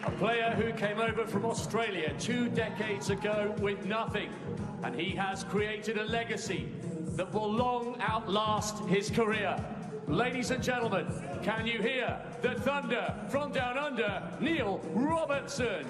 A player who came over from Australia 2 decades ago with nothing, and he has created a legacy that will long outlast his career. Ladies and gentlemen, can you hear the thunder from down under, Neil Robertson?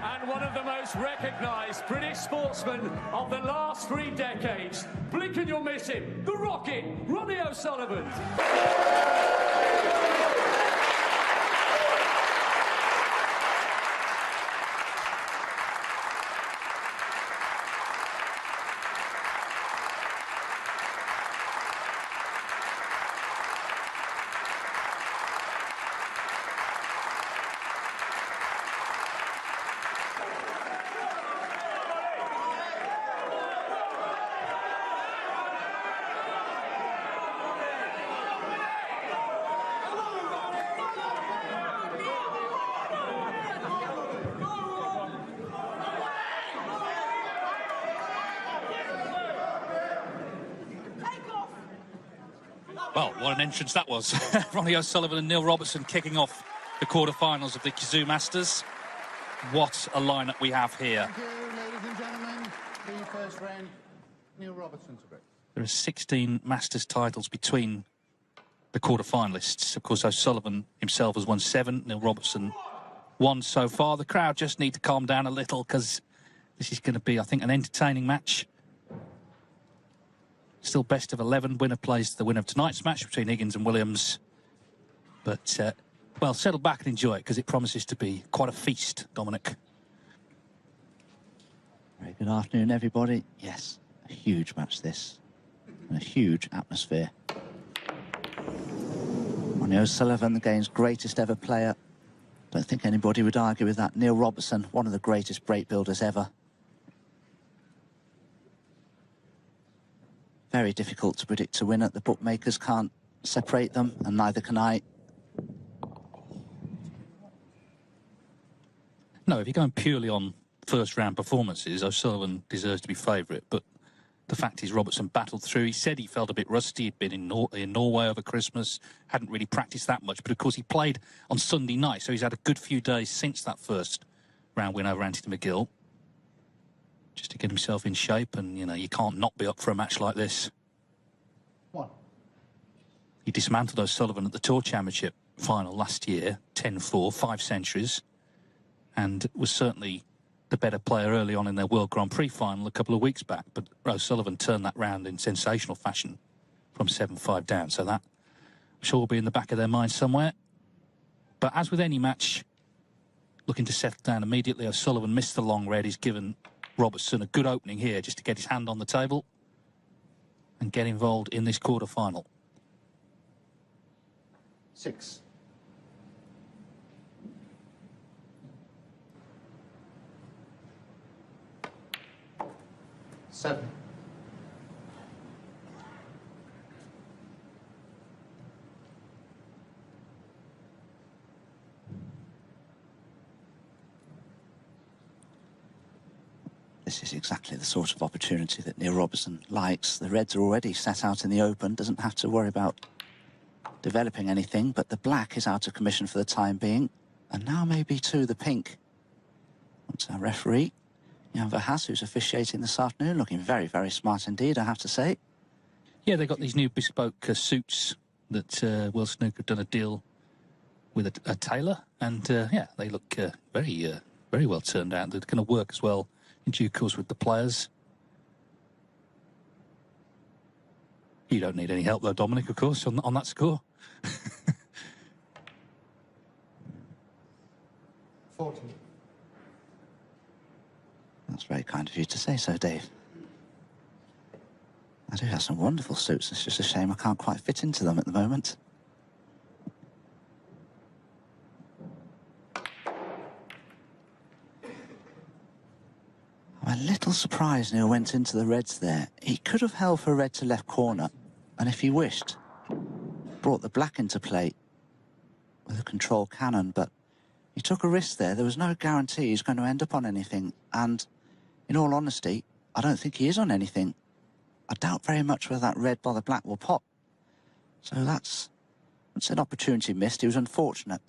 And one of the most recognised British sportsmen of the last 3 decades. Blink and you'll miss him. The Rocket, Ronnie O'Sullivan. Well, what an entrance that was. Ronnie O'Sullivan and Neil Robertson kicking off the quarter-finals of the Kazoo Masters. What a lineup we have here. Thank you, ladies and gentlemen. The first round, Neil Robertson to break. There are 16 Masters titles between the quarter-finalists. Of course, O'Sullivan himself has won 7. Neil Robertson 1 so far. The crowd just need to calm down a little because this is going to be, I think, an entertaining match. Still best of 11. Winner plays the winner of tonight's match between Higgins and Williams. But, well, settle back and enjoy it because it promises to be quite a feast, Dominic. Very good afternoon, everybody. Yes, a huge match this. And a huge atmosphere. Ronnie O'Sullivan, the game's greatest ever player. Don't think anybody would argue with that. Neil Robertson, one of the greatest break builders ever. Very difficult to predict a winner. The bookmakers can't separate them, and neither can I. No, if you're going purely on first-round performances, O'Sullivan deserves to be favourite. But the fact is, Robertson battled through. He said he felt a bit rusty. He'd been in Norway over Christmas, hadn't really practiced that much. But, of course, he played on Sunday night, so he's had a good few days since that first-round win over Anthony McGill, just to get himself in shape. And, you know, you can't not be up for a match like this. One. He dismantled O'Sullivan at the Tour Championship final last year, 10-4, 5 centuries, and was certainly the better player early on in their World Grand Prix final a couple of weeks back. But O'Sullivan turned that round in sensational fashion from 7-5 down. So that, I'm sure, will be in the back of their mind somewhere. But as with any match, looking to settle down immediately, O'Sullivan missed the long red. He's given Robertson a good opening here just to get his hand on the table and get involved in this quarter-final. 6. 7. This is exactly the sort of opportunity that Neil Robertson likes. The reds are already set out in the open, doesn't have to worry about developing anything, but the black is out of commission for the time being. And now maybe too the pink. That's our referee, Jan Verhaas, who's officiating this afternoon, looking very, very smart indeed, I have to say. Yeah, they got these new bespoke suits that World Snooker have done a deal with a tailor, and yeah, they look very well turned out. They're going to work as well in due course with the players. You don't need any help though, Dominic, of course, on that score. 40. That's very kind of you to say so, Dave. I do have some wonderful suits. It's just a shame I can't quite fit into them at the moment. I'm a little surprised Neil went into the reds there. He could have held for red to left corner, and if he wished, brought the black into play with a control cannon, but he took a risk there. There was no guarantee he's going to end up on anything, and in all honesty, I don't think he is on anything. I doubt very much whether that red by the black will pop. So that's an opportunity missed. He was unfortunate.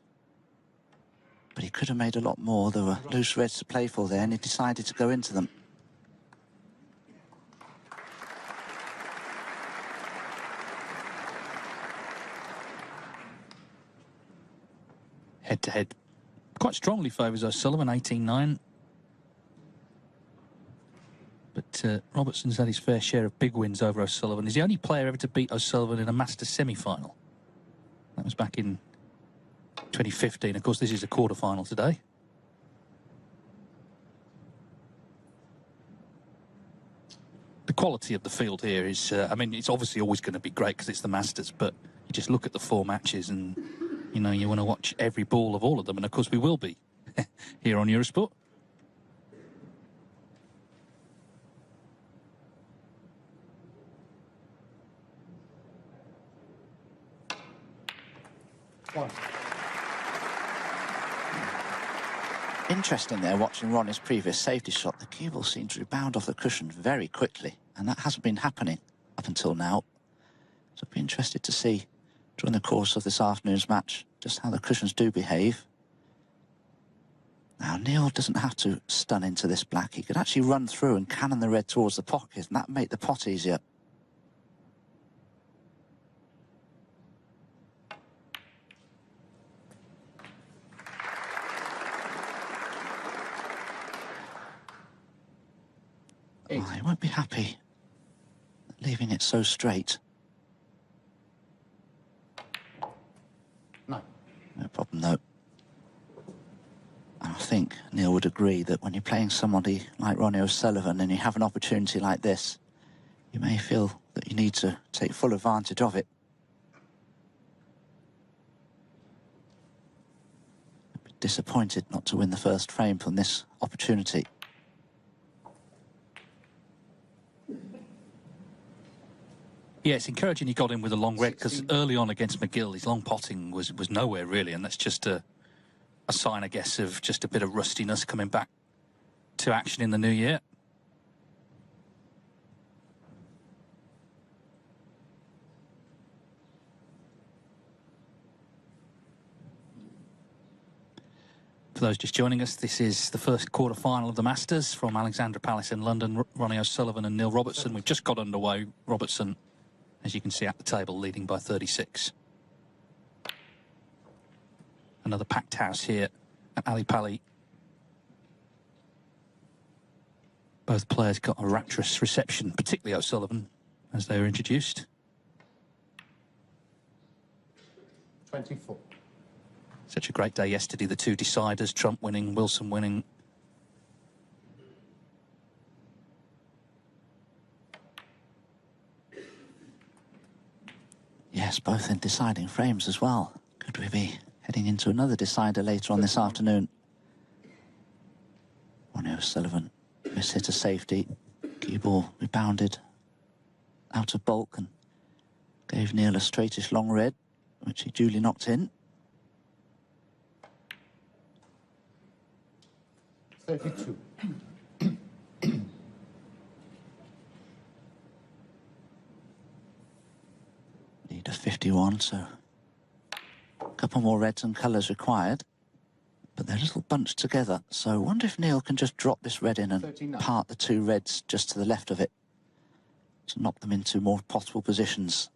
But he could have made a lot more. There were loose reds to play for there, and he decided to go into them. Head-to-head quite strongly favours O'Sullivan, 18-9. But Robertson's had his fair share of big wins over O'Sullivan. He's the only player ever to beat O'Sullivan in a Masters semi-final. That was back in 2015. Of course, this is a quarter-final today. The quality of the field here is, I mean, it's obviously always going to be great because it's the Masters, but you just look at the 4 matches and, you know, you want to watch every ball of all of them. And, of course, we will be here on Eurosport. Interesting there, watching Ronnie's previous safety shot. The cue ball seemed to rebound off the cushion very quickly, and that hasn't been happening up until now. So I'd be interested to see, during the course of this afternoon's match, just how the cushions do behave. Now, Neil doesn't have to stun into this black. He could actually run through and cannon the red towards the pocket, and that would make the pot easier. Oh, he won't be happy leaving it so straight. No. No problem, though. And I think Neil would agree that when you're playing somebody like Ronnie O'Sullivan and you have an opportunity like this, you may feel that you need to take full advantage of it. I'd be disappointed not to win the first frame from this opportunity. Yeah, it's encouraging he got in with a long red, because early on against McGill, his long potting was nowhere, really, and that's just a sign, I guess, of just a bit of rustiness coming back to action in the new year. For those just joining us, this is the first quarter-final of the Masters from Alexandra Palace in London. Ronnie O'Sullivan and Neil Robertson. We've just got underway. Robertson, as you can see at the table, leading by 36. Another packed house here at Ali Pali. Both players got a rapturous reception, particularly O'Sullivan, as they were introduced. 24. Such a great day yesterday, the 2 deciders, Trump winning, Wilson winning. Yes, both in deciding frames as well. Could we be heading into another decider later on this afternoon? Ronnie O'Sullivan mishit a safety. Cue ball rebounded out of bulk and gave Neil a straightish long red, which he duly knocked in. 32. Need a 51, so a couple more reds and colours required. But they're a little bunched together, so I wonder if Neil can just drop this red in and 39. part the 2 reds just to the left of it to knock them into more possible positions.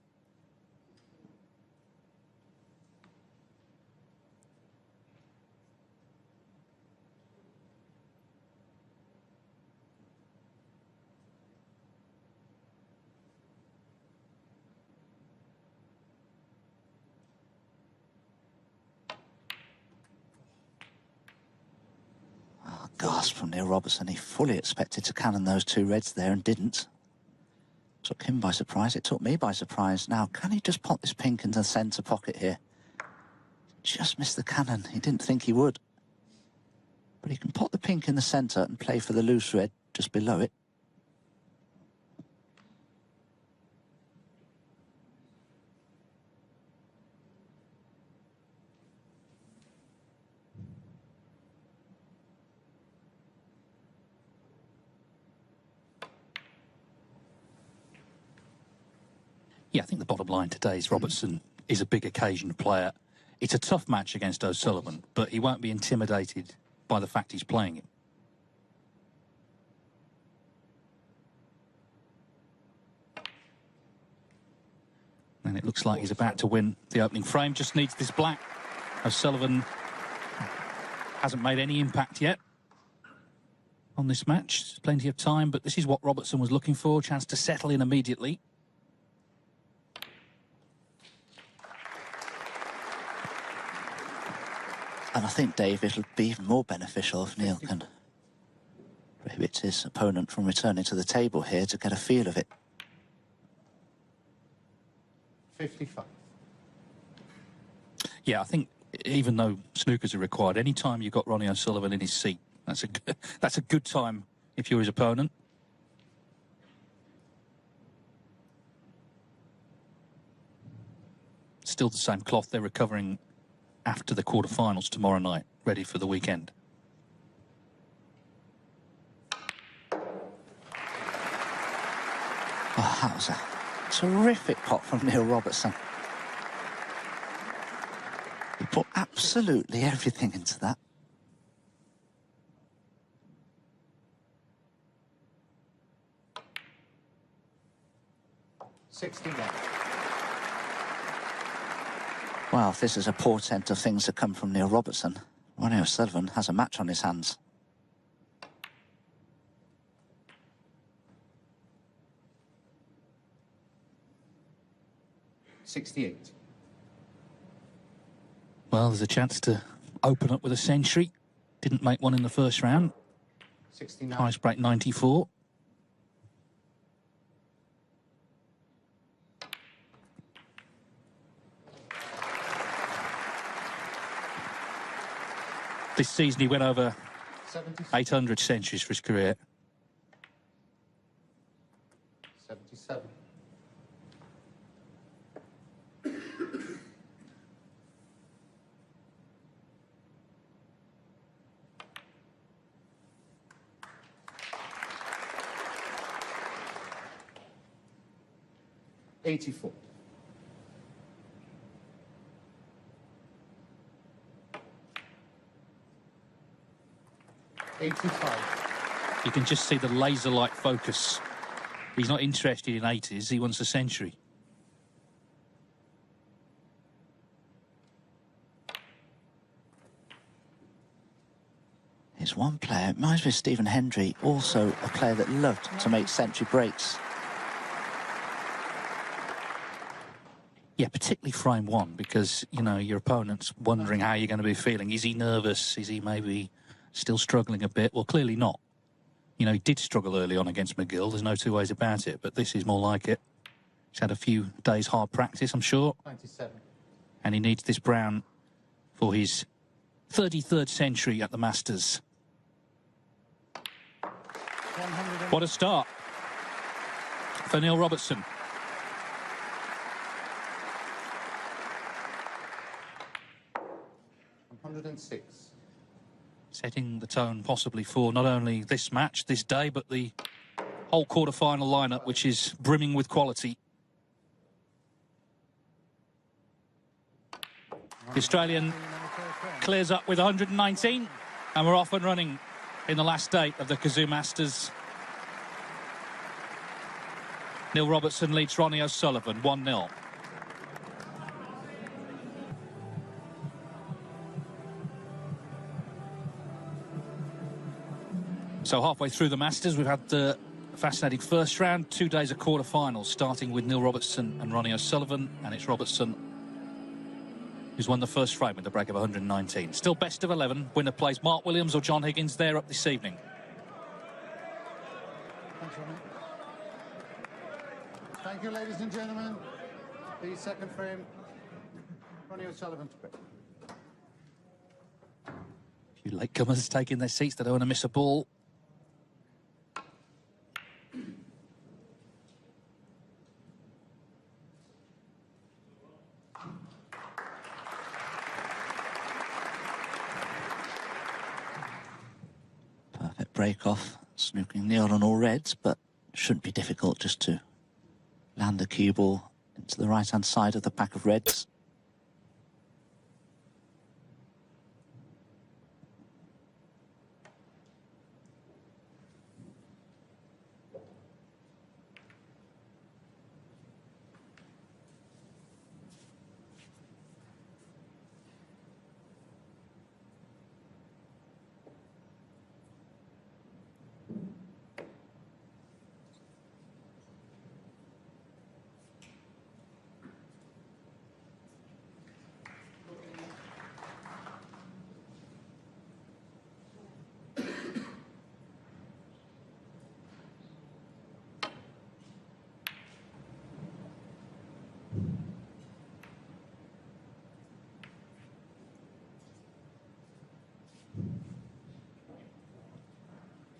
Gasp from Neil Robertson. He fully expected to cannon those 2 reds there and didn't. Took him by surprise. It took me by surprise. Now, can he just pop this pink into the centre pocket here? Just missed the cannon. He didn't think he would. But he can pop the pink in the centre and play for the loose red just below it. Yeah, I think the bottom line today is Robertson is a big occasion player. It's a tough match against O'Sullivan, but he won't be intimidated by the fact he's playing him. And it looks like he's about to win the opening frame. Just needs this black. O'Sullivan hasn't made any impact yet on this match. There's plenty of time, but this is what Robertson was looking for. Chance to settle in immediately. And I think, Dave, it'll be even more beneficial if Neil can prohibit his opponent from returning to the table here to get a feel of it. 55. Yeah, I think even though snookers are required, any time you've got Ronnie O'Sullivan in his seat, that's a good time if you're his opponent. Still the same cloth. They're recovering after the quarterfinals tomorrow night, ready for the weekend. Oh, that was a terrific pot from Neil Robertson. He put absolutely everything into that. Well, if this is a portent of things to come from Neil Robertson, Ronnie O'Sullivan has a match on his hands. Well, there's a chance to open up with a century. Didn't make one in the first round. 69. Highest break 94. This season he went over 800 centuries for his career. 77. $84. $85. You can just see the laser-like focus. He's not interested in 80s, he wants a century. He's one player, reminds me of Stephen Hendry, also a player that loved to make century breaks. Yeah, particularly frame one, because, you know, your opponent's wondering how you're going to be feeling. Is he nervous? Is he maybe still struggling a bit? Well, clearly not. You know, he did struggle early on against McGill. There's no two ways about it, but this is more like it. He's had a few days hard practice, I'm sure. 97. And he needs this brown for his 33rd century at the Masters. What a start for Neil Robertson. $106. Setting the tone possibly for not only this match, this day, but the whole quarter-final lineup, which is brimming with quality. The Australian clears up with 119, and we're off and running in the last day of the Kazoo Masters. Neil Robertson leads Ronnie O'Sullivan 1-0. So halfway through the Masters, we've had the fascinating first round, 2 days of quarterfinals, starting with Neil Robertson and Ronnie O'Sullivan, and it's Robertson who's won the first frame with a break of 119. Still best of 11. Winner plays Mark Williams or John Higgins. They're up this evening. Thanks, Ronnie. Thank you, ladies and gentlemen. The second frame, Ronnie O'Sullivan to pick. A few latecomers taking their seats. They don't want to miss a ball. Perfect break off, snooping Neil on all reds, but shouldn't be difficult just to land the cue ball into the right-hand side of the pack of reds.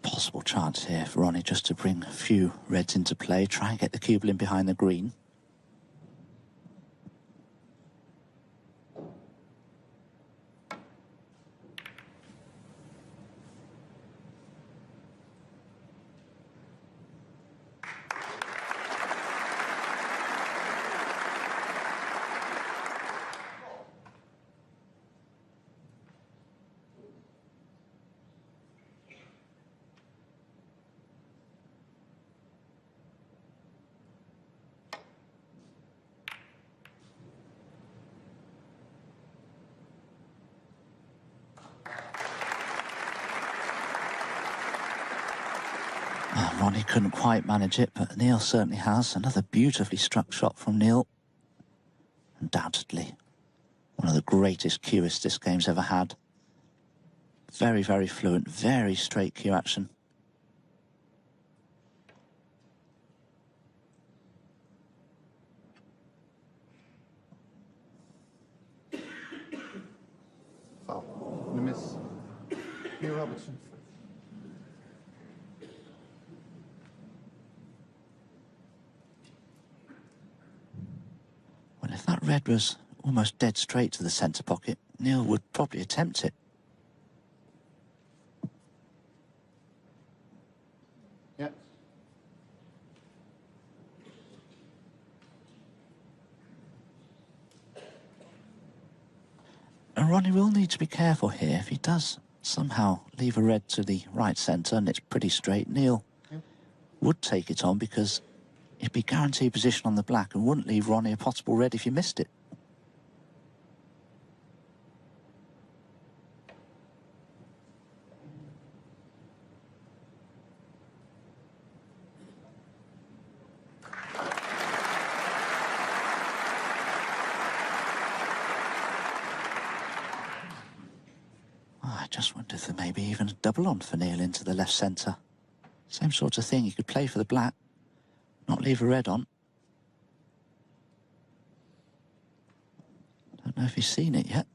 Possible chance here for Ronnie just to bring a few reds into play, try and get the cubal in behind the green. Ronnie couldn't quite manage it, but Neil certainly has. Another beautifully struck shot from Neil. Undoubtedly one of the greatest cueists this game's ever had. Very, very fluent, very straight cue action. Foul. The miss. Neil Robertson. Well, if that red was almost dead straight to the centre pocket, Neil would probably attempt it. Yeah. And Ronnie will need to be careful here. If he does somehow leave a red to the right centre and it's pretty straight, Neil would take it on because he'd be guaranteed position on the black and wouldn't leave Ronnie a possible red if he missed it. I just wonder if there may be even a double on for Neil into the left centre. Same sort of thing, he could play for the black, not leave a red on. Don't know if he's seen it yet.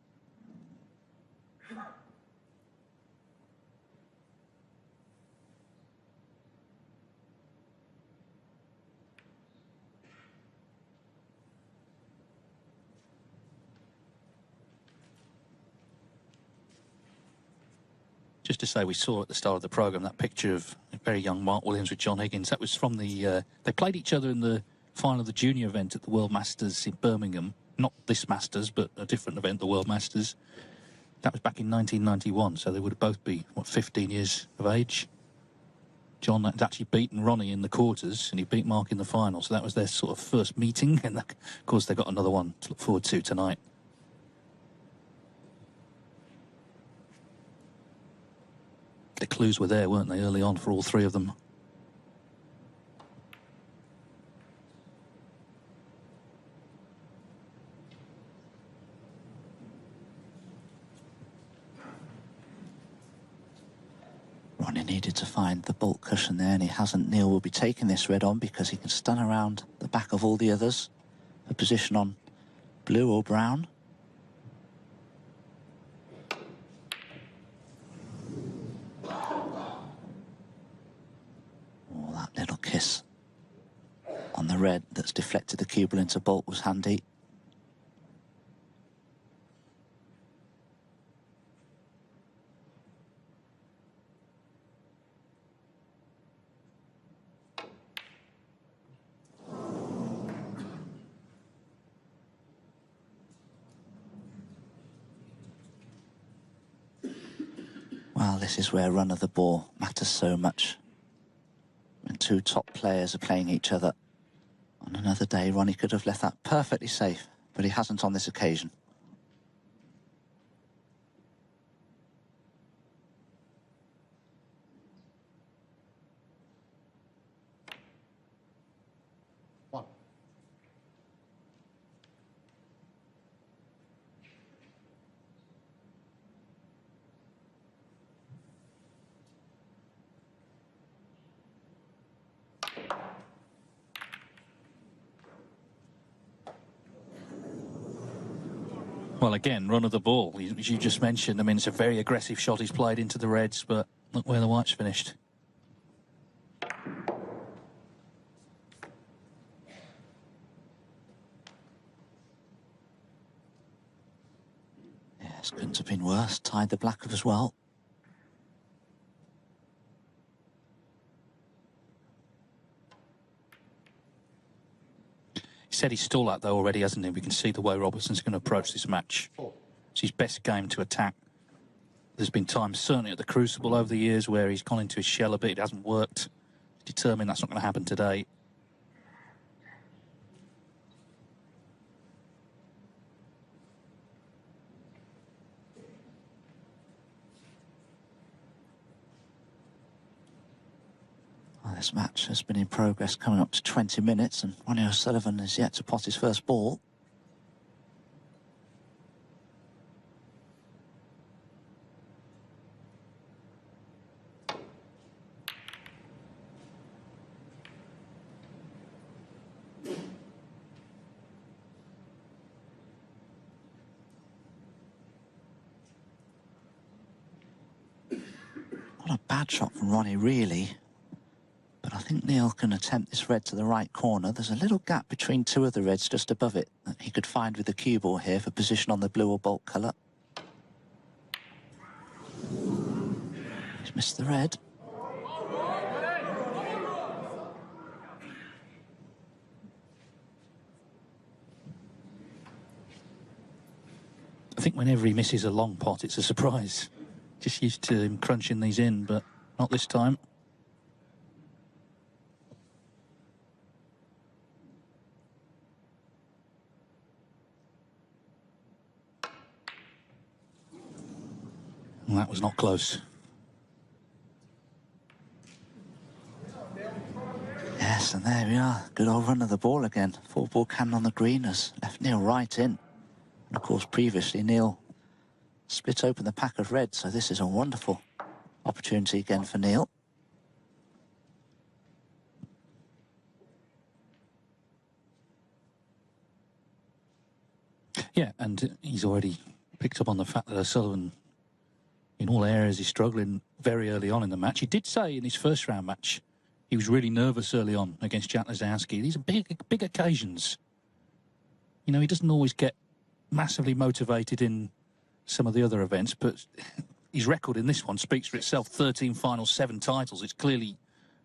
Just to say, we saw at the start of the programme that picture of a very young Mark Williams with John Higgins. That was from the... they played each other in the final of the junior event at the World Masters in Birmingham. Not this Masters, but a different event, the World Masters. That was back in 1991, so they would both be, what, 15 years of age. John had actually beaten Ronnie in the quarters, and he beat Mark in the final, so that was their sort of first meeting, and of course they've got another one to look forward to tonight. The clues were there, weren't they, early on for all three of them? Ronnie needed to find the bulk cushion there, and he hasn't. Neil will be taking this red on because he can stun around the back of all the others. A position on blue or brown. Oh, that little kiss on the red that's deflected the cubal into bulk was handy. Well, this is where run of the ball matters so much. When two top players are playing each other. On another day, Ronnie could have left that perfectly safe, but he hasn't on this occasion. One. Well, again, run of the ball, as you just mentioned. I mean, it's a very aggressive shot he's played into the Reds, but look where the white's finished. Yes, couldn't have been worse. Tied the black as well. He said he's stalled out, though, already, hasn't he? We can see the way Robertson's going to approach this match. It's his best game to attack. There's been times, certainly at the Crucible over the years, where he's gone into his shell a bit. It hasn't worked. He's determined that's not going to happen today. Well, this match has been in progress coming up to 20 minutes, and Ronnie O'Sullivan is yet to pot his first ball. Not a bad shot from Ronnie, really. But I think Neil can attempt this red to the right corner. There's a little gap between two of the reds just above it that he could find with the cue ball here for position on the blue or bulk colour. He's missed the red. I think whenever he misses a long pot, it's a surprise. Just used to him crunching these in, but not this time. Well, that was not close. Yes, and there we are. Good old run of the ball again. 4-ball cannon on the green has left Neil right in. And of course, previously, Neil split open the pack of red, so this is a wonderful opportunity again for Neil. Yeah, and he's already picked up on the fact that O'Sullivan, in all areas, is struggling very early on in the match. He did say in his first round match he was really nervous early on against Jack Lazowski. These are big occasions. You know, he doesn't always get massively motivated in some of the other events, but his record in this one speaks for itself. 13 finals, 7 titles. It's clearly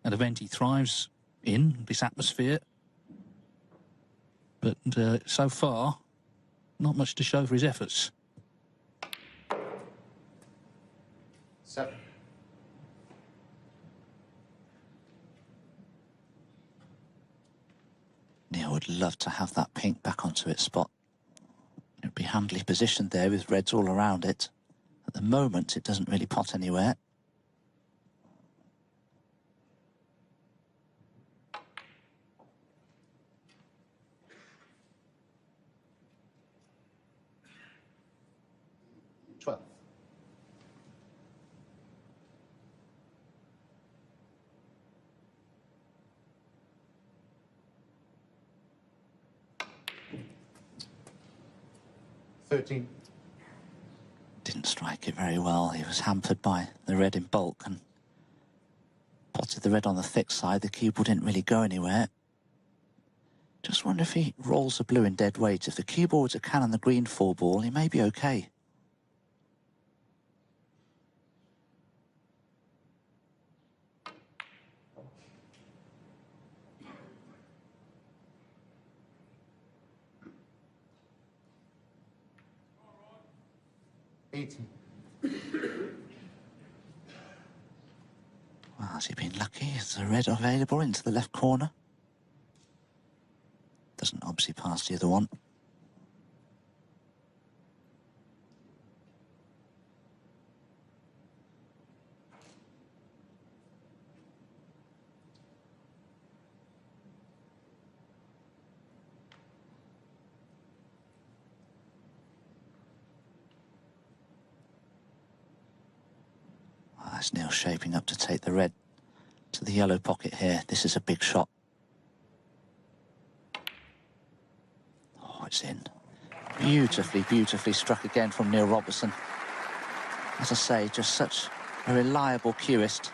an event he thrives in, this atmosphere. But so far, not much to show for his efforts. 7. Neil would love to have that pink back onto its spot. It would be handily positioned there with reds all around it. At the moment, it doesn't really pot anywhere. Didn't strike it very well. He was hampered by the red in bulk and potted the red on the thick side. The cue ball didn't really go anywhere. Just wonder if he rolls the blue in dead weight. If the cue ball were to cannon the green 4-ball, he may be okay. Has he been lucky? Is the red available into the left corner? Doesn't obviously pass the other one. That's Neil shaping up to take the red to the yellow pocket here. This is a big shot. Oh, it's in. Beautifully, beautifully struck again from Neil Robertson. As I say, just such a reliable cueist.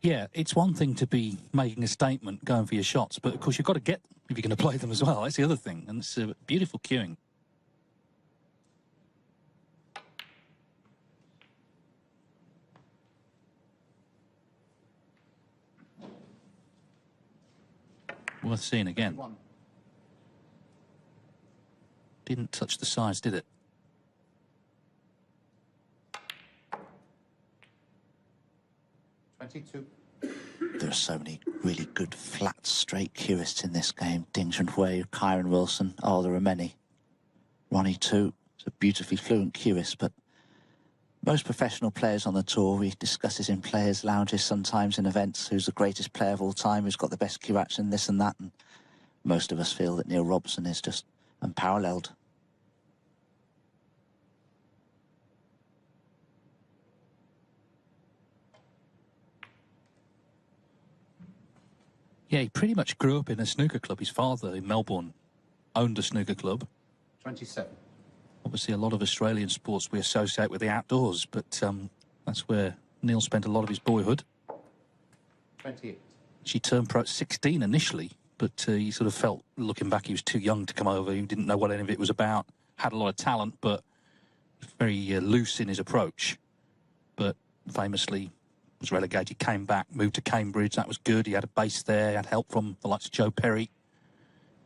Yeah, it's one thing to be making a statement, going for your shots, but of course you've got to get them if you're going to play them as well. That's the other thing, and it's beautiful cueing. Worth seeing again. Didn't touch the sides, did it? There are so many really good, flat, straight cueists in this game. Ding Junhui, Kyron Wilson. Oh, there are many. Ronnie too. He's a beautifully fluent cueist, but most professional players on the tour, we discuss this in players' lounges sometimes in events, who's the greatest player of all time, who's got the best cue action, this and that, and most of us feel that Neil Robertson is just unparalleled. Yeah, he pretty much grew up in a snooker club. His father in Melbourne owned a snooker club. 27. Obviously, a lot of Australian sports we associate with the outdoors, but that's where Neil spent a lot of his boyhood. 28. She turned pro at 16 initially, but he sort of felt, looking back, he was too young to come over. He didn't know what any of it was about. Had a lot of talent, but very loose in his approach. But famously was relegated, came back, moved to Cambridge. That was good. He had a base there. He had help from the likes of Joe Perry,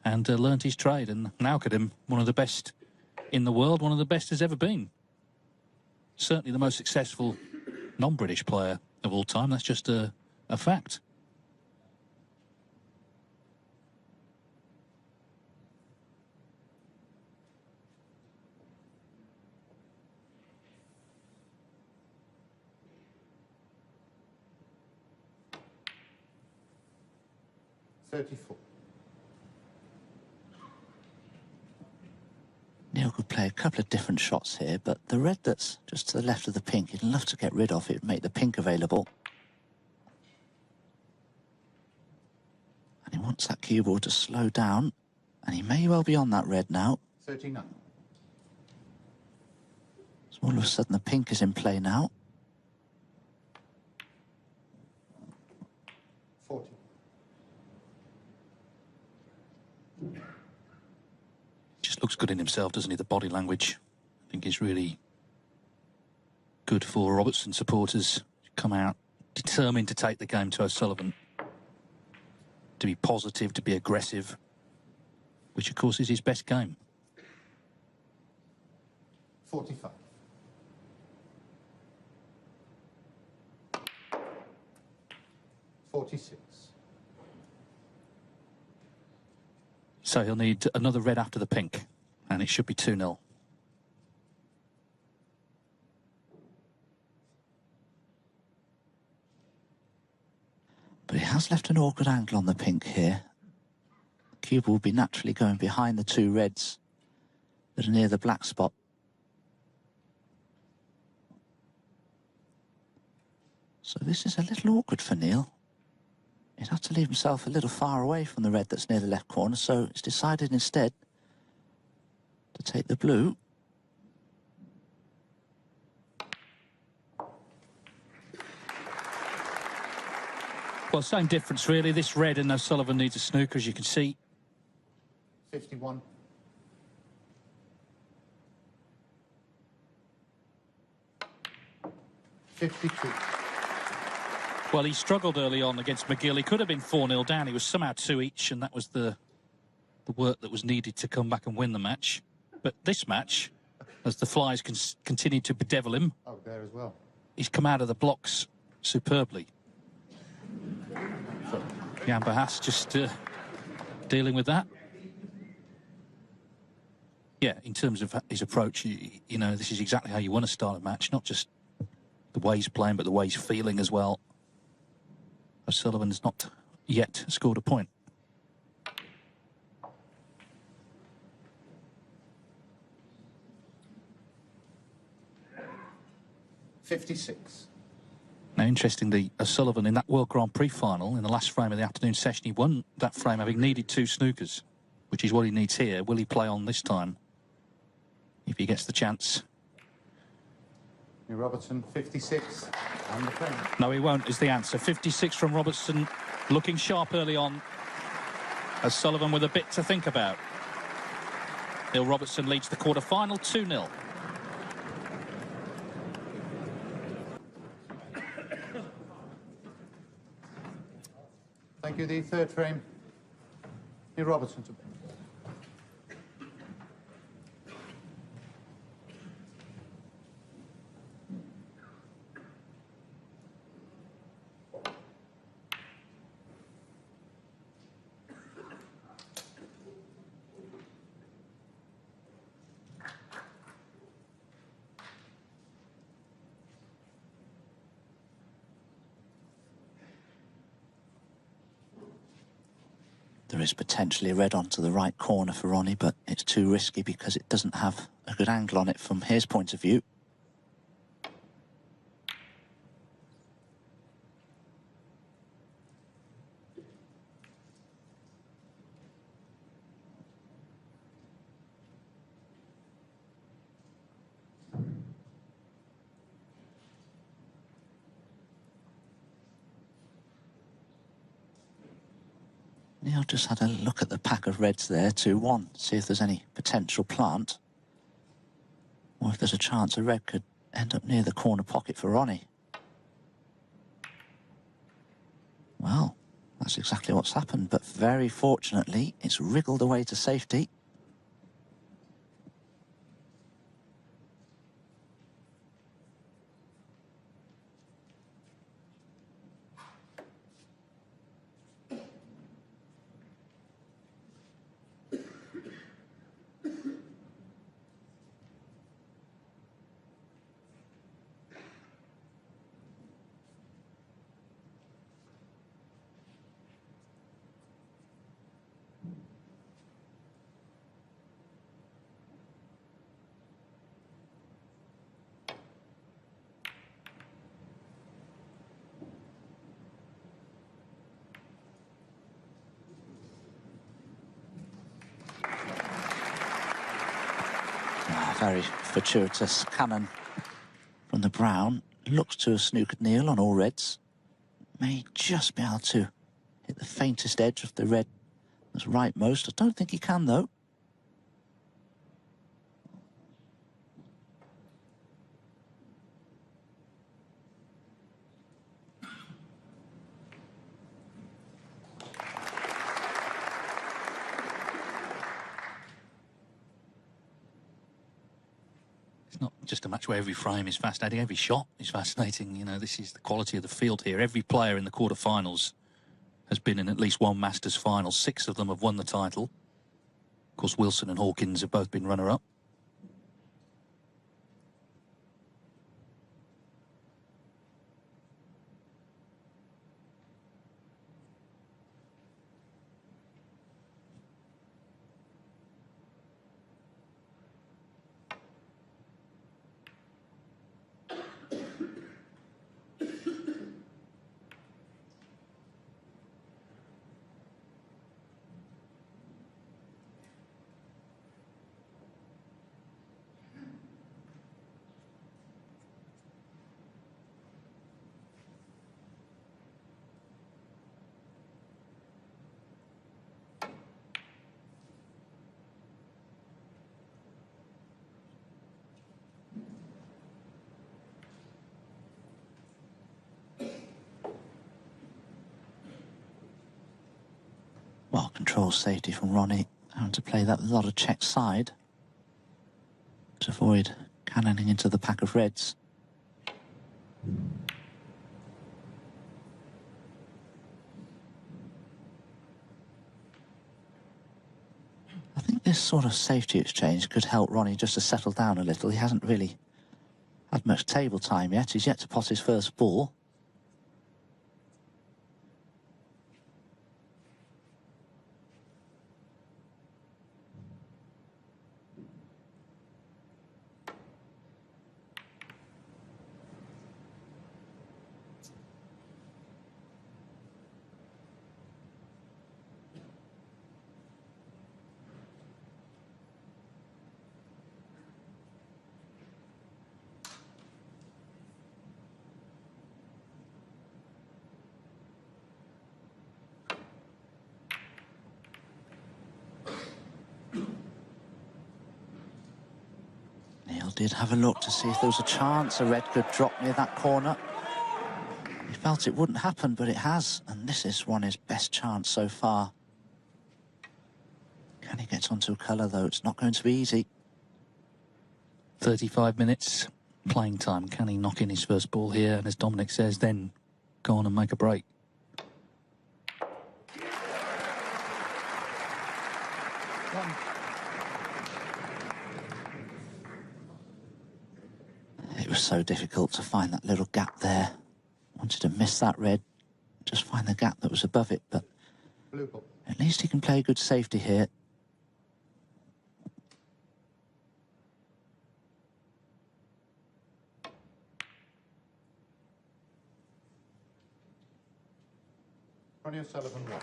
and learned his trade. And now look at him, one of the best in the world, one of the best has ever been. Certainly the most successful non-British player of all time. That's just a fact. Neil could play a couple of different shots here, but the red that's just to the left of the pink, he'd love to get rid of it, make the pink available. And he wants that cue ball to slow down, and he may well be on that red now. 39. So all of a sudden the pink is in play now. 40. Just looks good in himself, doesn't he? The body language, I think, is really good for Robertson supporters. Come out determined to take the game to O'Sullivan, to be positive, to be aggressive, which of course is his best game. 45. So he'll need another red after the pink, and it should be 2-0. But he has left an awkward angle on the pink here. The cue ball will be naturally going behind the two reds that are near the black spot. So this is a little awkward for Neil. He'd have to leave himself a little far away from the red that's near the left corner, so he's decided instead to take the blue. Well, same difference really. This red and O'Sullivan needs a snooker, as you can see. 51. Well, he struggled early on against McGill. He could have been 4-0 down. He was somehow 2 each, and that was the work that was needed to come back and win the match. But this match, as the flies continued to bedevil him, Oh, there as well. he's come out of the blocks superbly. Jan Bahas just dealing with that. Yeah, in terms of his approach, you know, this is exactly how you want to start a match, not just the way he's playing, but the way he's feeling as well. O'Sullivan's not yet scored a point. .56. Now, interestingly, O'Sullivan in that World Grand Prix final, in the last frame of the afternoon session, he won that frame having needed 2 snookers, which is what he needs here. Will he play on this time if he gets the chance? Robertson, 56. And the frame. No, he won't, is the answer. 56 from Robertson, looking sharp early on. O'Sullivan with a bit to think about. Neil Robertson leads the quarter-final 2-0. Thank you. The third frame. Neil Robertson to There is potentially a red onto the right corner for Ronnie, but it's too risky because it doesn't have a good angle on it from his point of view. Neil just had a look at the pack of reds there, 2-1, see if there's any potential plant, or if there's a chance a red could end up near the corner pocket for Ronnie. Well, that's exactly what's happened, but very fortunately, it's wriggled away to safety. Very fortuitous cannon from the brown. Looks to have snookered Neil on all reds. May just be able to hit the faintest edge of the red that's rightmost. I don't think he can, though. It's not just a match where every frame is fascinating, every shot is fascinating. You know, this is the quality of the field here. Every player in the quarterfinals has been in at least one Masters final. 6 of them have won the title. Of course, Wilson and Hawkins have both been runner-up. Well, control safety from Ronnie, having to play that with a lot of check side to avoid cannoning into the pack of reds. think this sort of safety exchange could help Ronnie just to settle down a little. He hasn't really had much table time yet. He's yet to pot his first ball. Did have a look to see if there was a chance a red could drop near that corner. He felt it wouldn't happen, but it has, and this is Ronnie's best chance so far. Can he get onto a colour, though? It's not going to be easy. 35 minutes playing time. Can he knock in his first ball here? And as Dominic says, then go on and make a break. It was so difficult to find that little gap there. Wanted to miss that red, just find the gap that was above it, but at least he can play good safety here. Ronnie O'Sullivan, one.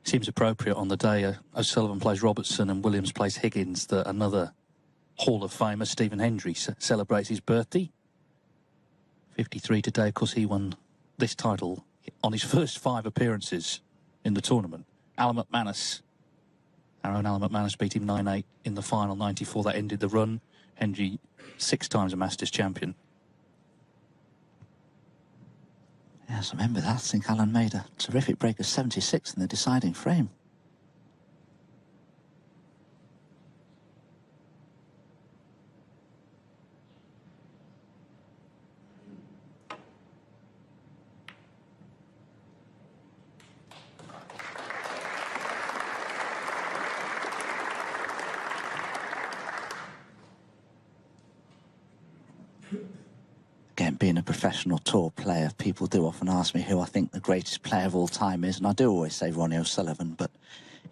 Seems appropriate on the day O'Sullivan plays Robertson and Williams plays Higgins that another Hall of Famer, Stephen Hendry, celebrates his birthday. 53 today. Of course, he won this title on his first 5 appearances in the tournament. Alan McManus, our own Alan McManus, beat him 9-8 in the final, 94. That ended the run. Hendry, 6 times a Masters champion. Yes, I remember that. I think Alan made a terrific break of 76 in the deciding frame. Again, being a professional tour player, people do often ask me who I think the greatest player of all time is, and I do always say Ronnie O'Sullivan, but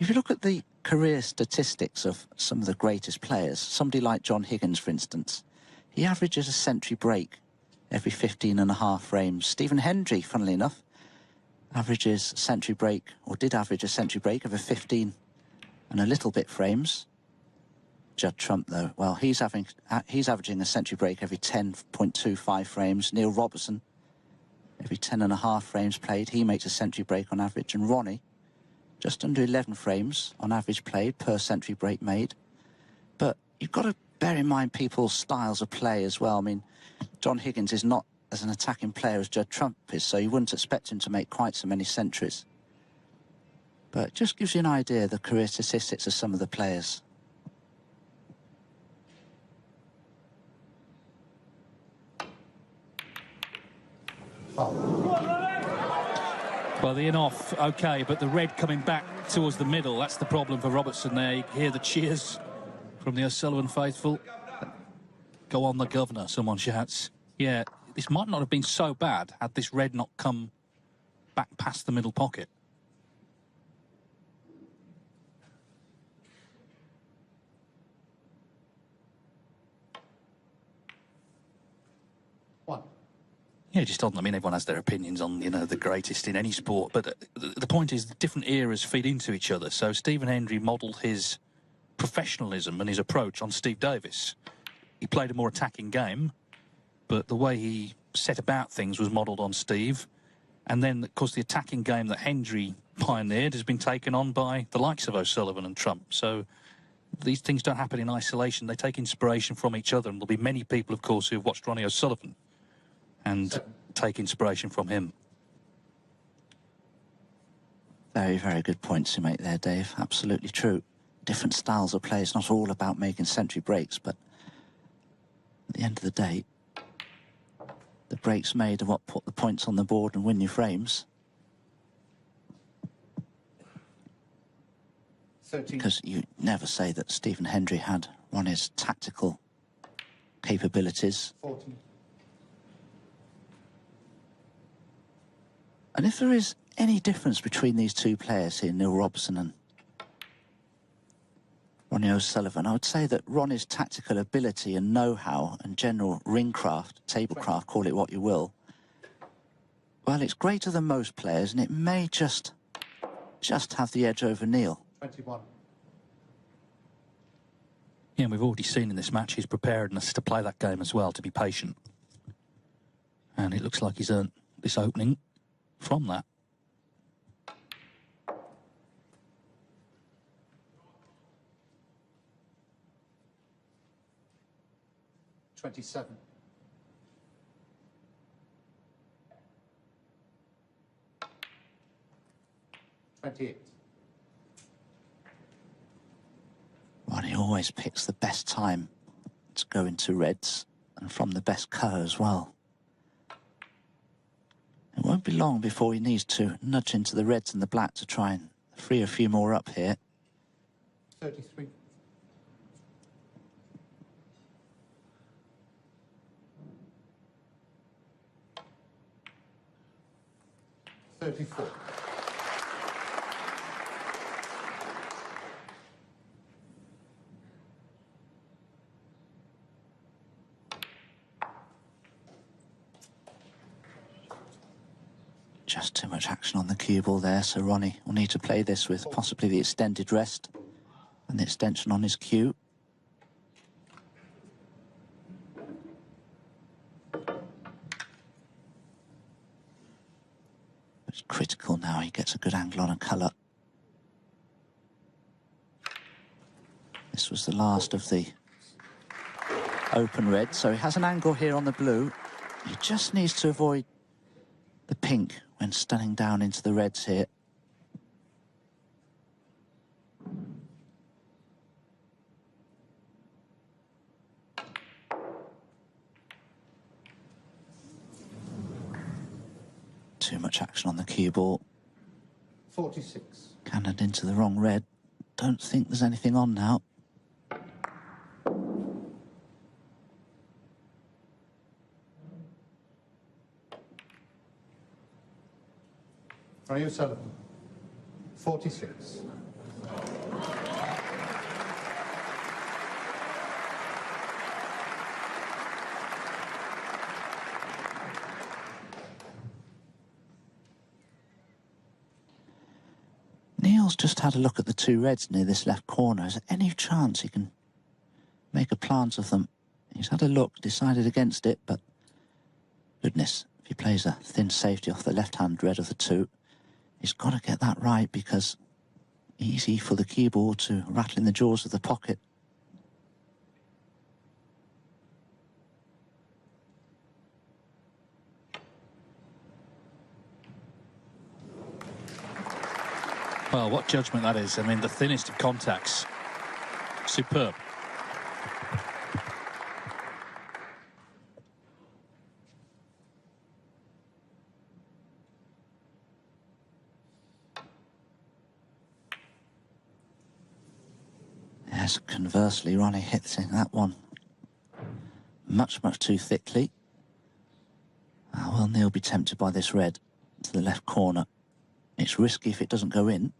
if you look at the career statistics of some of the greatest players, somebody like John Higgins, for instance, he averages a century break every 15.5 frames. Stephen Hendry, funnily enough, averages a century break, or did average a century break over 15 and a little bit frames. Judd Trump, though, well, he's averaging a century break every 10.25 frames. Neil Robertson, every 10.5 frames played, he makes a century break on average. And Ronnie, just under 11 frames on average played per century break made. But you've got to bear in mind people's styles of play as well. I mean, John Higgins is not as an attacking player as Judd Trump is, so you wouldn't expect him to make quite so many centuries. But it just gives you an idea of the career statistics of some of the players. Well, the in-off, OK, but the red coming back towards the middle, that's the problem for Robertson there. You hear the cheers from the O'Sullivan faithful. Go on the governor, someone shouts. Yeah, this might not have been so bad had this red not come back past the middle pocket. Yeah, just on, I mean, everyone has their opinions on, you know, the greatest in any sport, but the point is the different eras feed into each other. So Stephen Hendry modelled his professionalism and his approach on Steve Davis. He played a more attacking game, but the way he set about things was modelled on Steve. And then, of course, the attacking game that Hendry pioneered has been taken on by the likes of O'Sullivan and Trump. So these things don't happen in isolation. They take inspiration from each other. And there'll be many people, of course, who've watched Ronnie O'Sullivan and take inspiration from him. Very, very good points you make there, Dave. Absolutely true. different styles of play. It's not all about making century breaks, but at the end of the day, the breaks made are what put the points on the board and win your frames. 13. Because you never say that Stephen Hendry had Ronnie's tactical capabilities. 14. And if there is any difference between these two players here, Neil Robertson and Ronnie O'Sullivan, I would say that Ronnie's tactical ability and know-how and general ringcraft, tablecraft, call it what you will, well, it's greater than most players, and it may just have the edge over Neil. 21. Yeah, we've already seen in this match his preparedness to play that game as well, to be patient. And it looks like he's earned this opening from that. $27. $28. Ronnie always picks the best time to go into reds, and from the best colour as well. It won't be long before he needs to nudge into the reds and the black to try and free a few more up here. 33. $34. Just too much action on the cue ball there, so Ronnie will need to play this with possibly the extended rest and the extension on his cue. It's critical now, he gets a good angle on a colour. This was the last of the open red, so he has an angle here on the blue. He just needs to avoid the pink when stunning down into the reds here. Too much action on the cue ball. 46. Cannoned into the wrong red. Don't think there's anything on now. Ronnie O'Sullivan. 46. Neil's just had a look at the two reds near this left corner. Is there any chance he can make a plant of them? He's had a look, decided against it, but goodness, if he plays a thin safety off the left-hand red of the two, he's got to get that right, because easy for the cue ball to rattle in the jaws of the pocket. Well, what judgment that is. I mean, the thinnest of contacts. Superb. Yes, conversely, Ronnie hitting that one much too thickly. Will Neil be tempted by this red to the left corner? It's risky if it doesn't go in.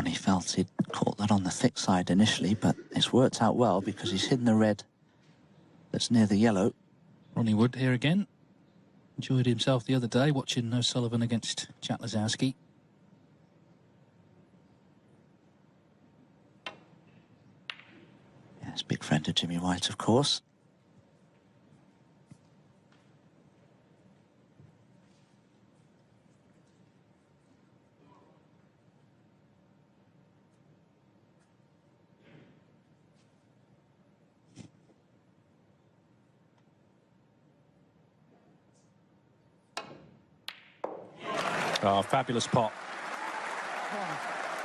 Ronnie felt he'd caught that on the thick side initially, but it's worked out well because he's hidden the red that's near the yellow. Ronnie Wood here again. Enjoyed himself the other day watching O'Sullivan against Jack Lazowski. Yes, big friend of Jimmy White, of course. Oh, fabulous pot.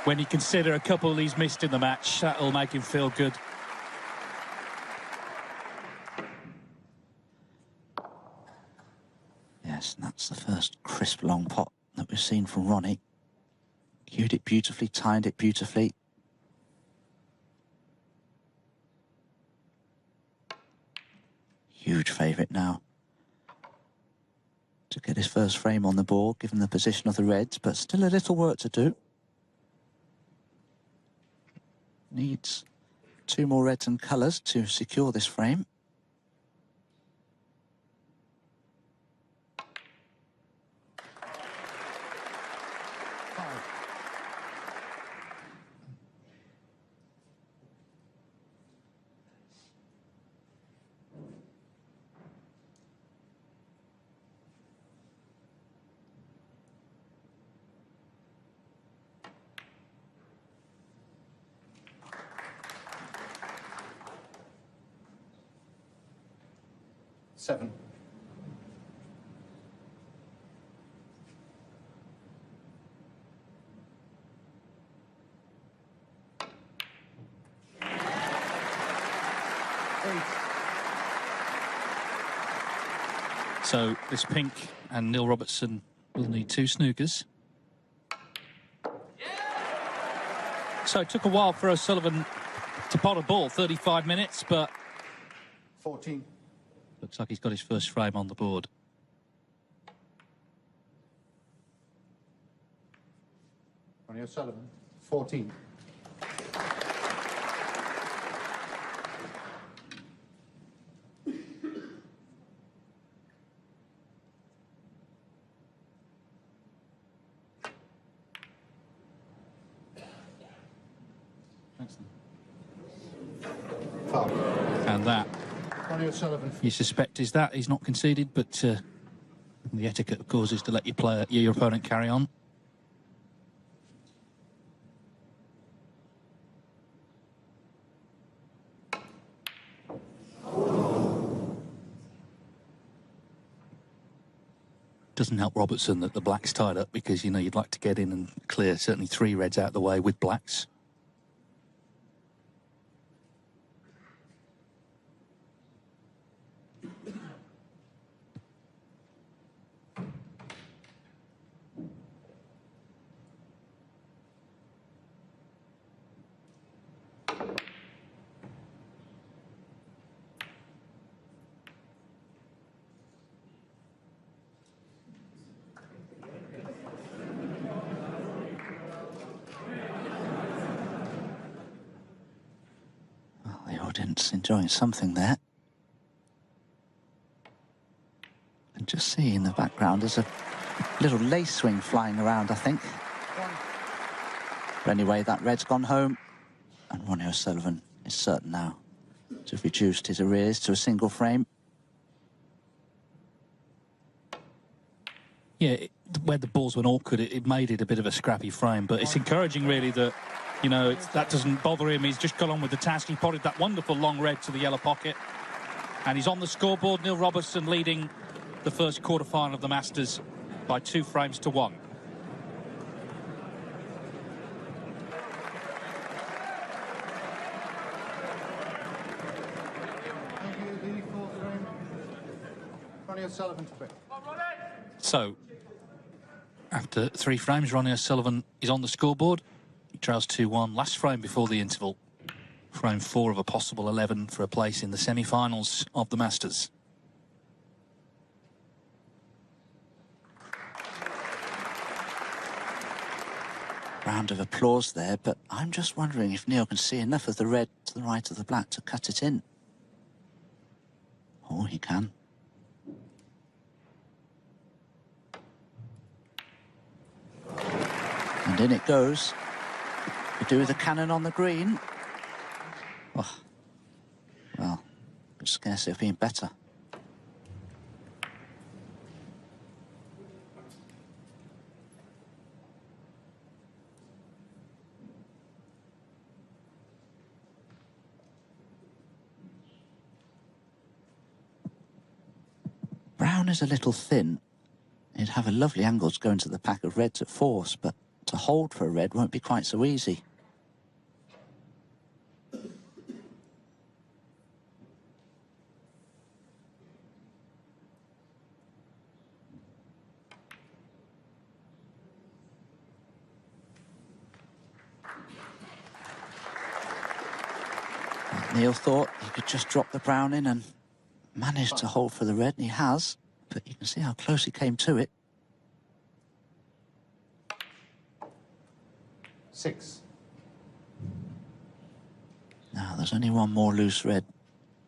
When you consider a couple he's missed in the match, that'll make him feel good. Yes, and that's the first crisp long pot that we've seen from Ronnie. Cued it beautifully, timed it beautifully. Huge favourite now to get his first frame on the board, given the position of the reds, but still a little work to do. Needs 2 more reds and colours to secure this frame. Seven. So this pink and Neil Robertson will need 2 snookers. So it took a while for O'Sullivan to pot a ball, 35 minutes, but 14. looks like he's got his first frame on the board. Ronnie O'Sullivan, 14. Foul. And that, Ronnie O'Sullivan. you suspect, is that he's not conceded, but the etiquette, of course, is to let your opponent carry on. Doesn't help Robertson that the black's tied up, because, you know, you'd like to get in and clear certainly 3 reds out of the way with blacks. Audience enjoying something there. And just see in the background there's a little lace swing flying around, I think. But anyway, that red's gone home, and Ronnie O'Sullivan is certain now to have reduced his arrears to a single frame. Yeah, where the balls went awkward, it made it a bit of a scrappy frame, but it's encouraging really that, you know, that doesn't bother him. He's just got on with the task. He potted that wonderful long red to the yellow pocket, and he's on the scoreboard. Neil Robertson leading the first quarter-final of the Masters by 2 frames to 1. Thank you, the 4th frame. Ronnie O'Sullivan to pick. So, after 3 frames, Ronnie O'Sullivan is on the scoreboard. He trails 2-1. Last frame before the interval. Frame 4 of a possible 11 for a place in the semi-finals of the Masters. round of applause there, but I'm just wondering if Neil can see enough of the red to the right of the black to cut it in. Oh, he can. And in it goes. Could do with a cannon on the green. Oh, well, could scarcely have been better. Brown is a little thin. He'd have a lovely angle to go into the pack of reds at force, but to hold for a red won't be quite so easy. Neil thought he could just drop the brown in and managed to hold for the red, and he has, but you can see how close he came to it. 6. Now, there's only one more loose red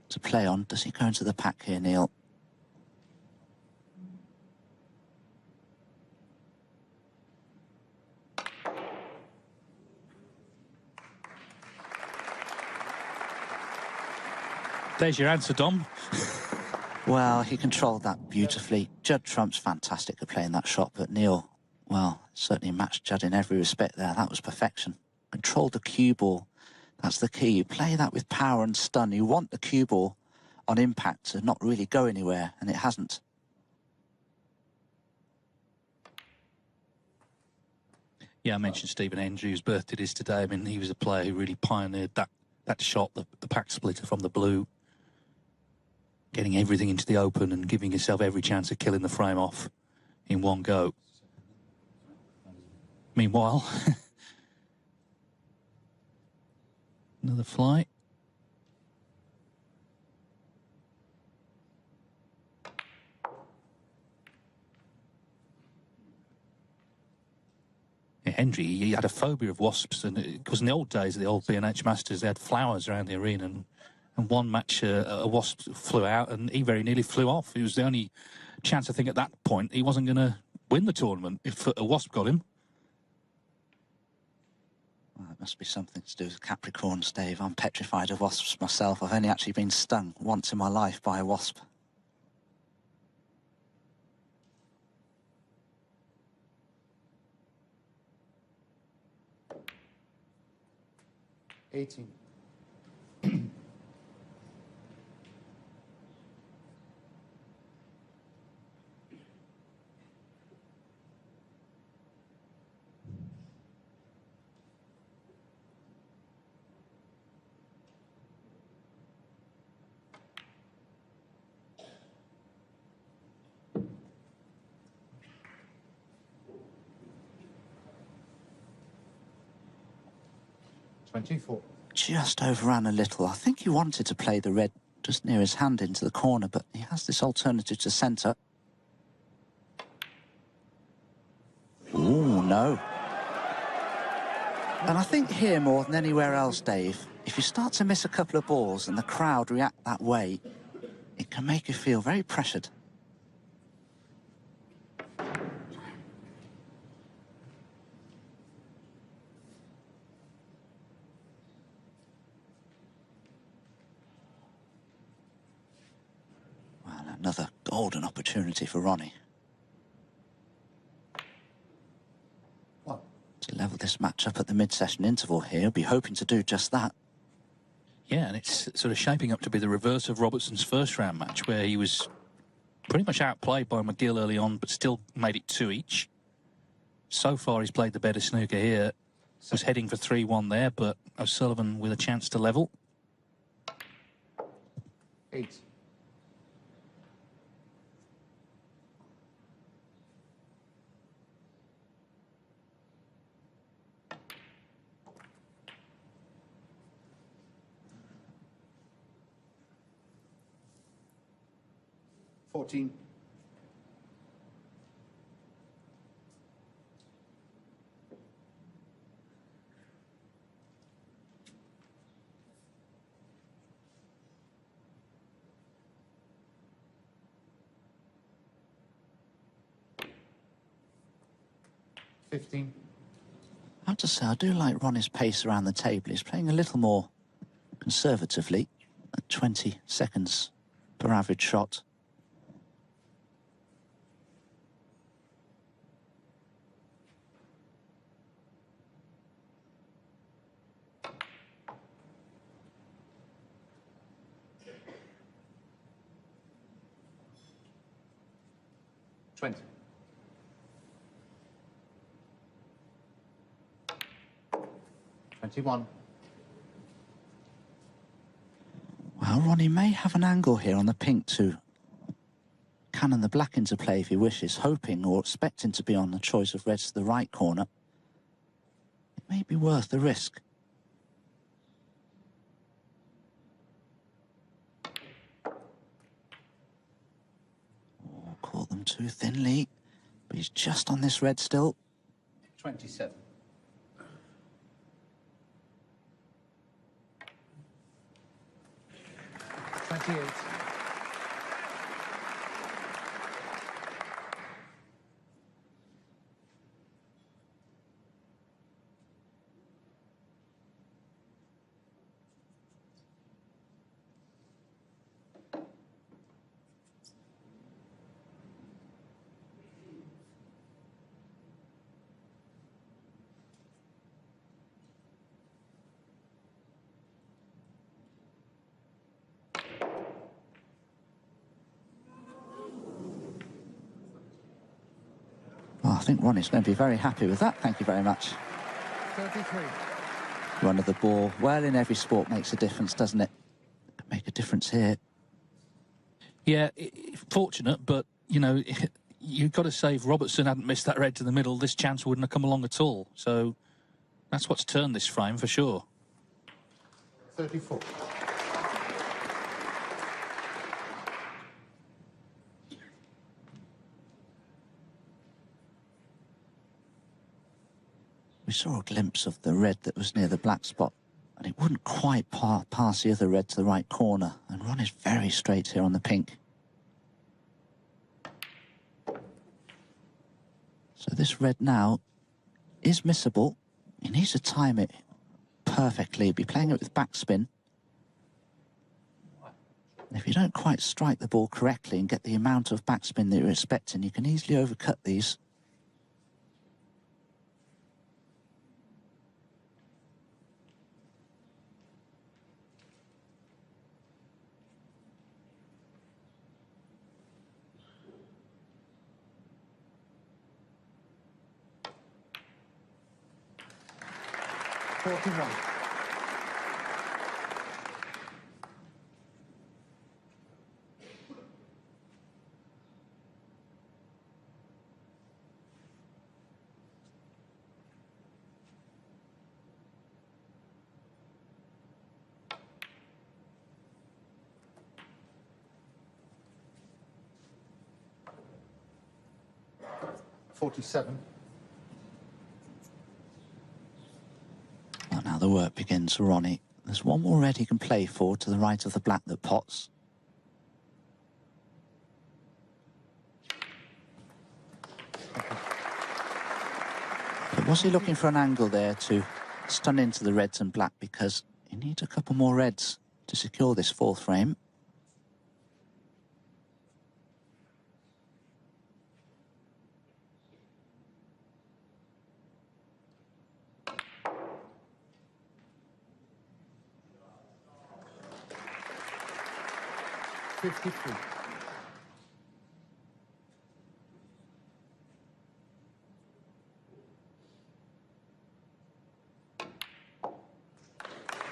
to play on. Does he go into the pack here, Neil? There's your answer, Dom. Well, he controlled that beautifully. Judd Trump's fantastic at playing that shot, but Neil, well, certainly matched Judd in every respect there. That was perfection. Controlled the cue ball. That's the key. You play that with power and stun. You want the cue ball on impact to not really go anywhere, and it hasn't. Yeah, I mentioned Stephen Hendry, whose birthday it is today. I mean, he was a player who really pioneered that shot, the pack splitter from the blue. Getting everything into the open and giving yourself every chance of killing the frame off in one go. Meanwhile, another flight. Yeah, Hendry, he had a phobia of wasps, and because in the old days of the old B&H Masters, they had flowers around the arena, and one match a wasp flew out and he very nearly flew off. It was the only chance, I think, at that point he wasn't going to win the tournament if a wasp got him. Well, it must be something to do with Capricorns, Dave. I'm petrified of wasps myself. I've only actually been stung once in my life by a wasp. $18. 24. Just overran a little. I think he wanted to play the red just near his hand into the corner, but he has this alternative to centre. Ooh, no. And I think here more than anywhere else, Dave, if you start to miss a couple of balls and the crowd react that way, it can make you feel very pressured. Well, another golden opportunity for Ronnie. To level this match up at the mid-session interval here. He'll be hoping to do just that. Yeah, and it's sort of shaping up to be the reverse of Robertson's first round match, where he was pretty much outplayed by McGill early on, but still made it 2 each. So far, he's played the better snooker here. Was heading for 3-1 there, but O'Sullivan with a chance to level. 8. $14. 15. I have to say, I do like Ronnie's pace around the table. He's playing a little more conservatively at 20 seconds per average shot. Twenty. 21. Well, Ronnie may have an angle here on the pink to cannon the black into play if he wishes, hoping or expecting to be on the choice of reds to the right corner. It may be worth the risk. Oh, caught them too thinly, but he's just on this red still. 27. 28. Well, I think Ronnie's going to be very happy with that. Thank you very much. 33. Run of the ball. Well, in every sport makes a difference, doesn't it? Can make a difference here. Yeah, fortunate, but, you know, you've got to say if Robertson hadn't missed that red to the middle, this chance wouldn't have come along at all. So that's what's turned this frame for sure. 34. We saw a glimpse of the red that was near the black spot, and it wouldn't quite pass the other red to the right corner. And Ronnie's very straight here on the pink. So this red now is missable. He needs to time it perfectly. He'll be playing it with backspin. And if you don't quite strike the ball correctly and get the amount of backspin that you're expecting, you can easily overcut these. Forty-one. 47. Well, now the work begins for Ronnie. There's one more red he can play for to the right of the black that pots. But was he looking for an angle there to stun into the reds and black, because he needs a couple more reds to secure this fourth frame? Fifty-three.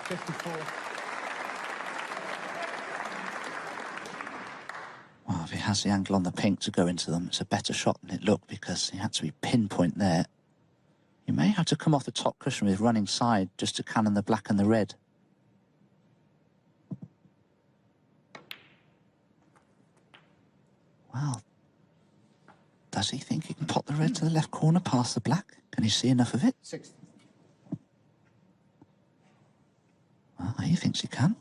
54. Well, if he has the angle on the pink to go into them, it's a better shot than it looked, because he had to be pinpoint there. You may have to come off the top cushion with running side just to cannon the black and the red. Well, does he think he can pot the red to the left corner past the black? Can he see enough of it? 60. Well, he thinks he can.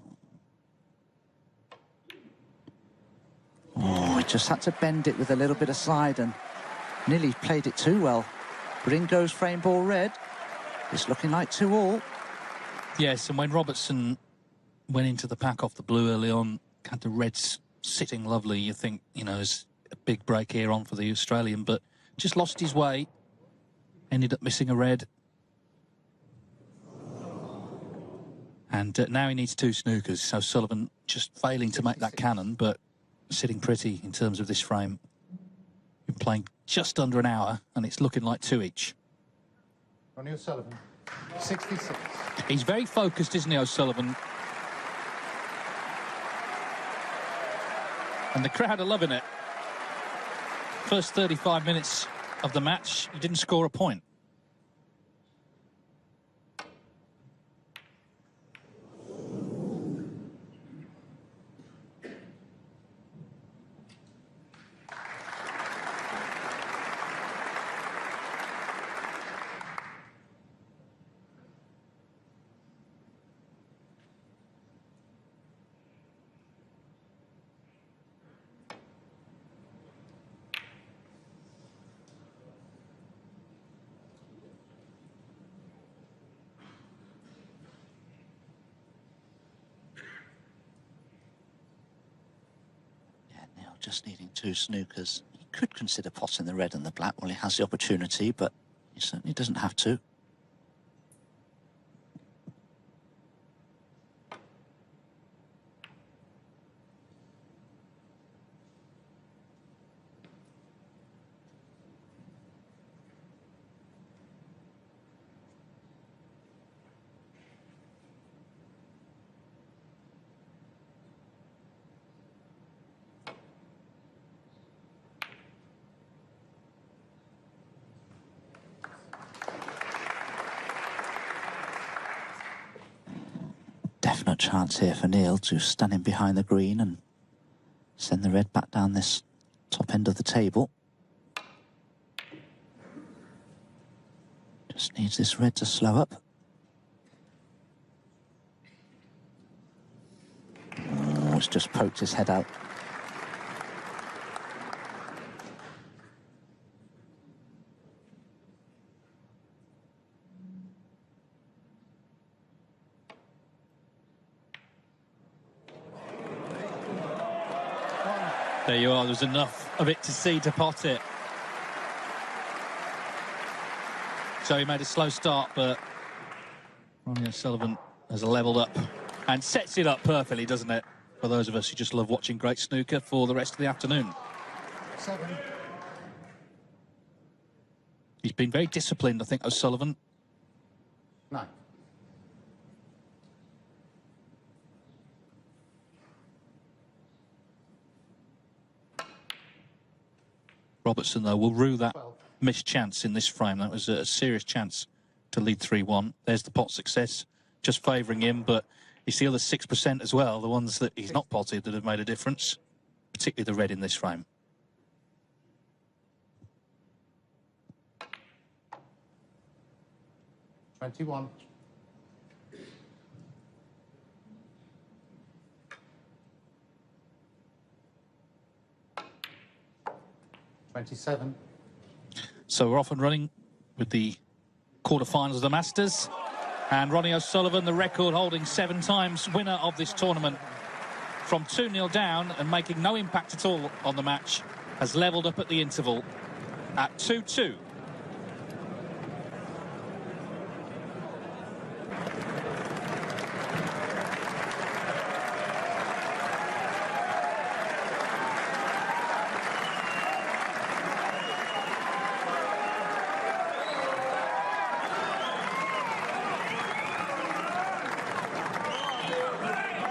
Oh, he just had to bend it with a little bit of slide and nearly played it too well. Green goes frame ball red. It's looking like 2-all. Yes, and when Robertson went into the pack off the blue early on, had the reds sitting lovely, you think, you know, there's a big break here on for the Australian, but just lost his way, ended up missing a red. And now he needs 2 snookers, so Sullivan just failing to make that cannon, but sitting pretty in terms of this frame. Been playing just under an hour, and it's looking like 2 each. Ronnie O'Sullivan, 66. He's very focused, isn't he, O'Sullivan? And the crowd are loving it. First 35 minutes of the match, he didn't score a point. Just needing 2 snookers. He could consider potting the red and the black while he has the opportunity, but he certainly doesn't have to. Definite chance here for Neil to stand in behind the green and send the red back down this top end of the table. Just needs this red to slow up. Oh, it's just poked his head out. There you are, there's enough of it to see to pot it. So he made a slow start, but Ronnie O'Sullivan has levelled up and sets it up perfectly, doesn't it? For those of us who just love watching great snooker for the rest of the afternoon. 7. He's been very disciplined, I think, O'Sullivan. 9. Robertson, though, will rue that 12. missed chance in this frame. That was a serious chance to lead 3-1. There's the pot success, just favouring him, but it's the other 6% as well, the ones that he's not potted, that have made a difference, particularly the red in this frame. $21. 27. So we're off and running with the quarterfinals of the Masters. And Ronnie O'Sullivan, the record-holding 7 times winner of this tournament, from 2-0 down and making no impact at all on the match, has levelled up at the interval at 2-2.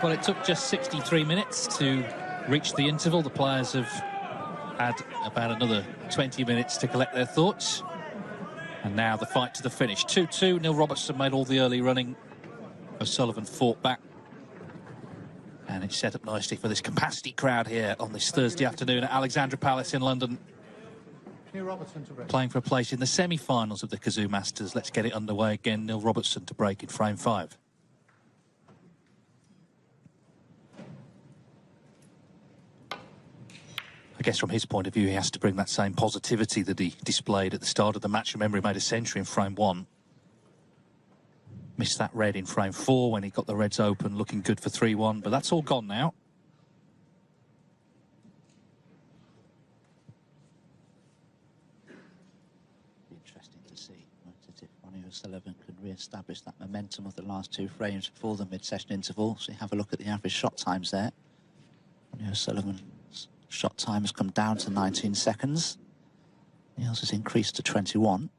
Well, it took just 63 minutes to reach the interval. The players have had about another 20 minutes to collect their thoughts. And now the fight to the finish. 2-2. Neil Robertson made all the early running. O'Sullivan fought back. And it's set up nicely for this capacity crowd here on this Thursday afternoon at Alexandra Palace in London. Robertson to break. Playing for a place in the semi-finals of the Kazoo Masters. Let's get it underway again. Neil Robertson to break in frame 5. I guess from his point of view, he has to bring that same positivity that he displayed at the start of the match. Remember, he made a century in frame 1. Missed that red in frame 4 when he got the reds open, looking good for 3-1, but that's all gone now. Interesting to see if Ronnie O'Sullivan could re-establish that momentum of the last 2 frames before the mid-session interval. So you have a look at the average shot times there. Ronnie O'Sullivan's shot time has come down to 19 seconds. Neil's has increased to 21.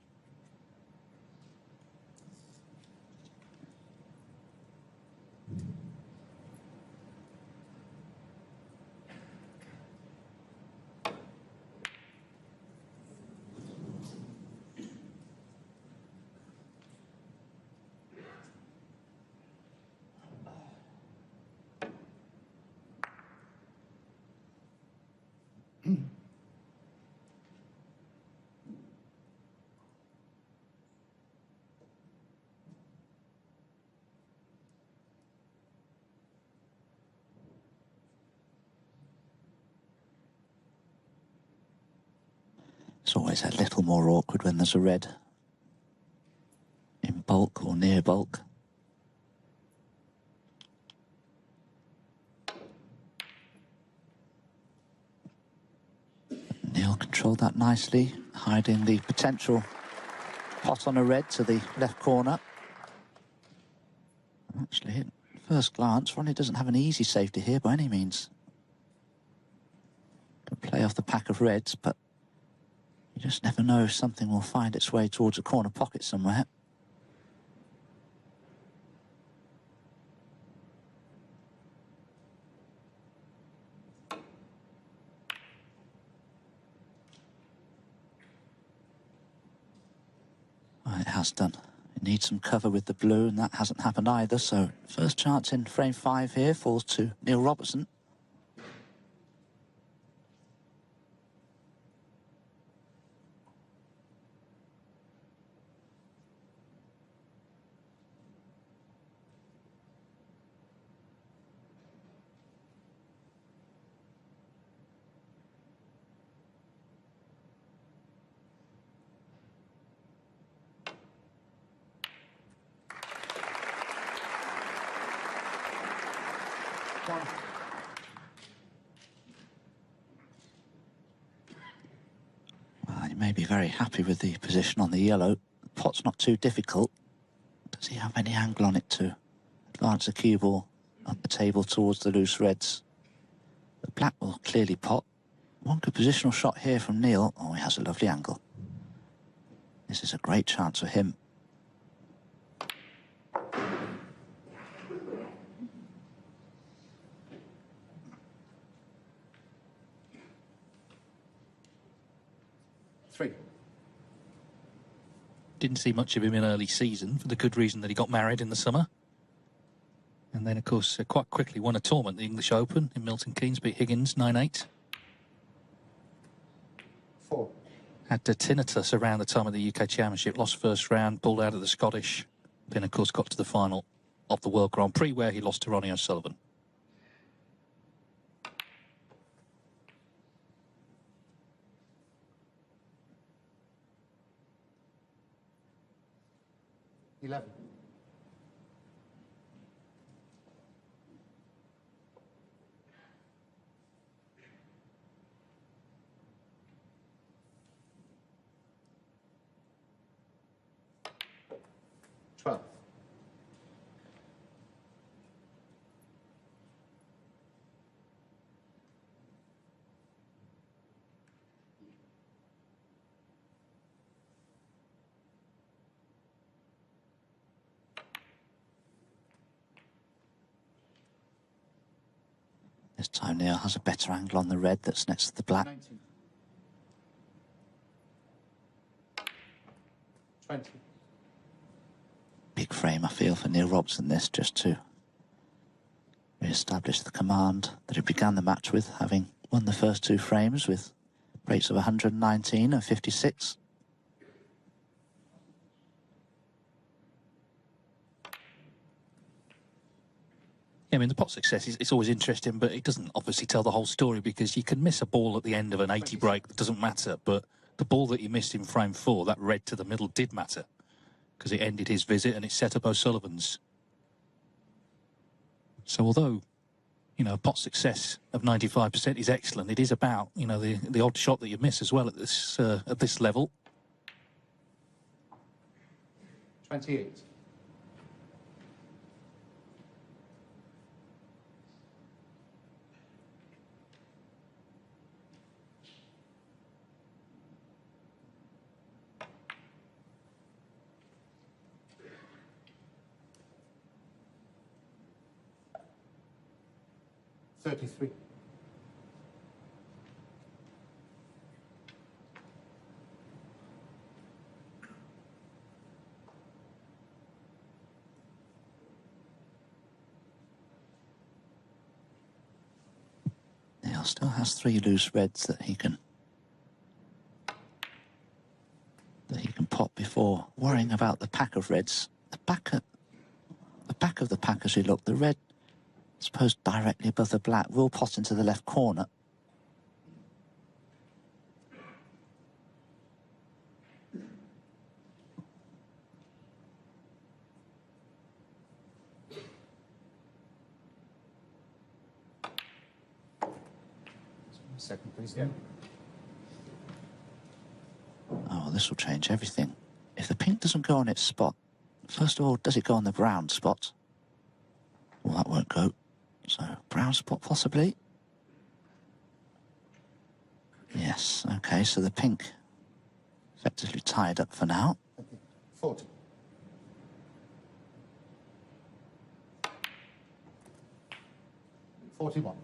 It's always a little more awkward when there's a red in bulk or near bulk. Neil controlled that nicely, hiding the potential pot on a red to the left corner. Actually, at first glance, Ronnie doesn't have an easy safety here by any means. Can play off the pack of reds, but you just never know if something will find its way towards a corner pocket somewhere. Well, it has done. It needs some cover with the blue, and that hasn't happened either, so first chance in frame 5 here falls to Neil Robertson. Well, he may be very happy with the position on the yellow. The pot's not too difficult. Does he have any angle on it to advance the cue ball up the table towards the loose reds? The black will clearly pot. One good positional shot here from Neil. Oh, he has a lovely angle. This is a great chance for him. Didn't see much of him in early season for the good reason that he got married in the summer. And then, of course, quite quickly won a tournament, the English Open in Milton Keynes, beat Higgins 9-8. 4. Had tinnitus around the time of the UK Championship, lost first round, pulled out of the Scottish. Then, of course, got to the final of the World Grand Prix where he lost to Ronnie O'Sullivan. $11. 12. This time Neil has a better angle on the red that's next to the black. 19. 20. Big frame, I feel, for Neil Robertson, this, just to re-establish the command that he began the match with, having won the first 2 frames with rates of 119 and 56. Yeah, I mean, the pot success is it's always interesting, but it doesn't obviously tell the whole story because you can miss a ball at the end of an 80 break that doesn't matter, but the ball that he missed in frame 4, that red to the middle, did matter because it ended his visit and it set up O'Sullivan's. So although, you know, pot success of 95% is excellent, it is about, you know, the odd shot that you miss as well at this level. 28. $33. Neil still has 3 loose reds that he can pot before worrying about the pack of reds. The back of the pack as we look, the red, I suppose directly above the black, will pot into the left corner. Second, please. Yeah. Oh, this will change everything. If the pink doesn't go on its spot, first of all, does it go on the brown spot? Well, that won't go. So, brown spot possibly. Yes, okay, so the pink effectively tied up for now. 40. $41.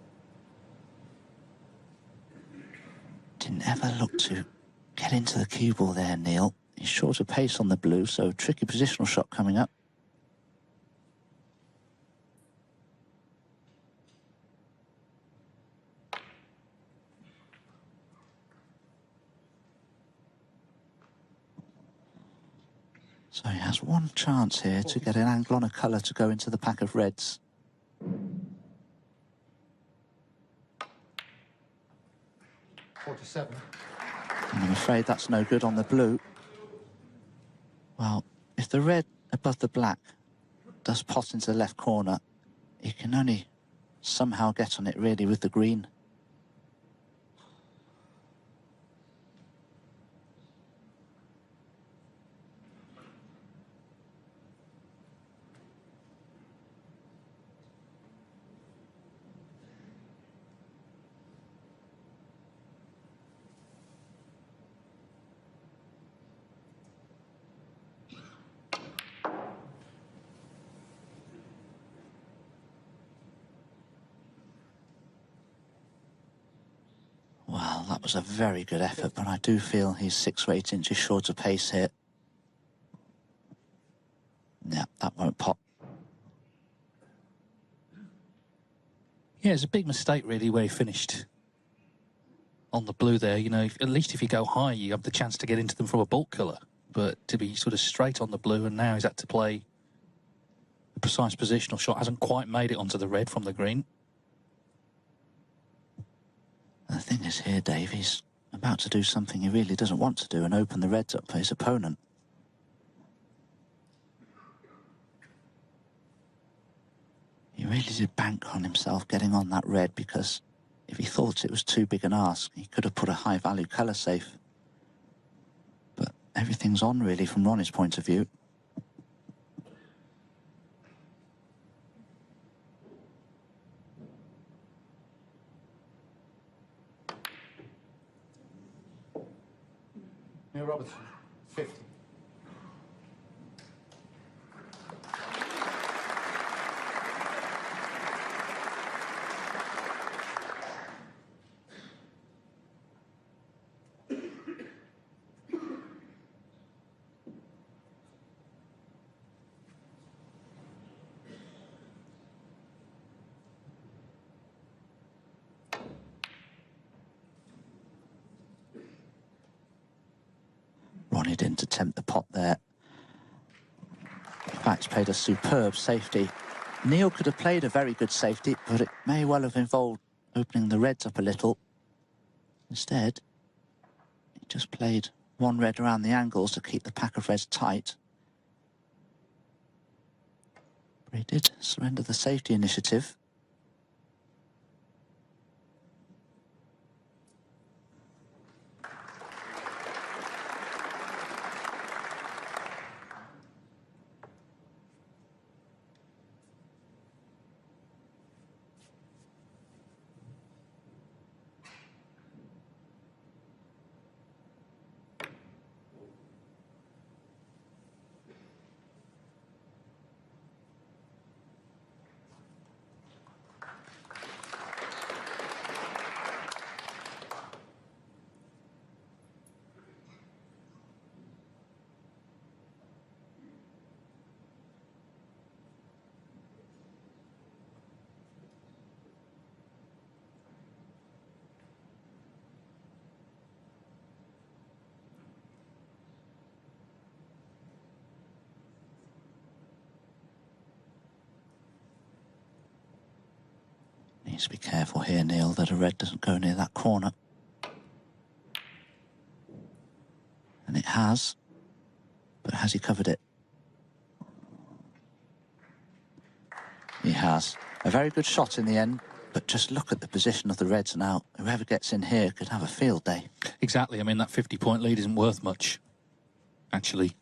Didn't ever look to get into the cue ball there, Neil. He's short of pace on the blue, so tricky positional shot coming up. So he has one chance here to get an angle on a colour to go into the pack of reds. $47. And I'm afraid that's no good on the blue. Well, if the red above the black does pot into the left corner, he can only somehow get on it really with the green. Well, that was a very good effort, but I do feel he's 6 or 8 inches short of pace here. Yeah, that won't pop. Yeah, it's a big mistake, really, where he finished on the blue there. You know, at least if you go high, you have the chance to get into them from a bulk colour. But to be sort of straight on the blue, and now he's had to play a precise positional shot, hasn't quite made it onto the red from the green. The thing is here, Dave, he's about to do something he really doesn't want to do and open the reds up for his opponent. He really did bank on himself getting on that red, because if he thought it was too big an ask, he could have put a high-value colour safe. But everything's on, really, from Ronnie's point of view. Robertson, 50. Ronnie didn't attempt the pot there. In fact, played a superb safety Neil could have played a very good safety, but it may well have involved opening the reds up a little. Instead, he just played one red around the angles to keep the pack of reds tight. But he did surrender the safety initiative. Needs to be careful here, Neil, that a red doesn't go near that corner. And it has. But has he covered it? He has. A very good shot in the end, but just look at the position of the reds now. Whoever gets in here could have a field day. Exactly. I mean, that 50-point lead isn't worth much. Actually,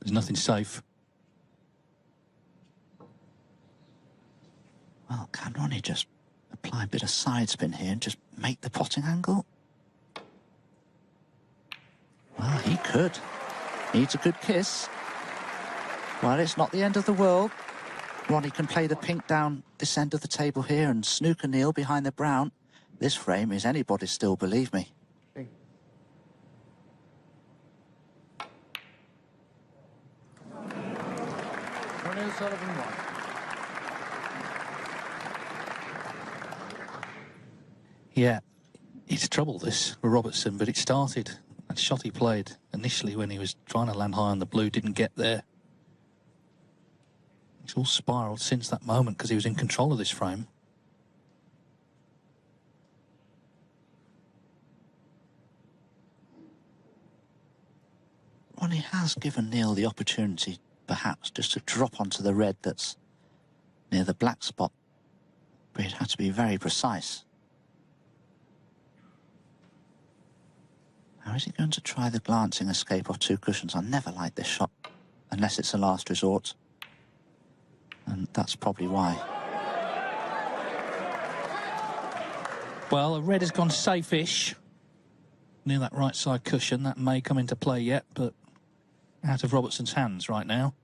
there's nothing safe. Well, can Ronnie just apply a bit of side spin here and just make the potting angle? Well, he could. Needs a good kiss. Well, it's not the end of the world. Ronnie can play the pink down this end of the table here and Snooker Neil behind the brown. This frame is anybody's still, believe me. Pink. Ronnie O'Sullivan won. Yeah, it's trouble this for Robertson, but it started. That shot he played initially when he was trying to land high on the blue didn't get there. It's all spiralled since that moment because he was in control of this frame. Ronnie has given Neil the opportunity, perhaps, just to drop onto the red that's near the black spot. But it had to be very precise. How is he going to try the glancing escape off two cushions? I never like this shot, unless it's a last resort. And that's probably why. Well, a red has gone safe-ish near that right side cushion. That may come into play yet, but out of Robertson's hands right now.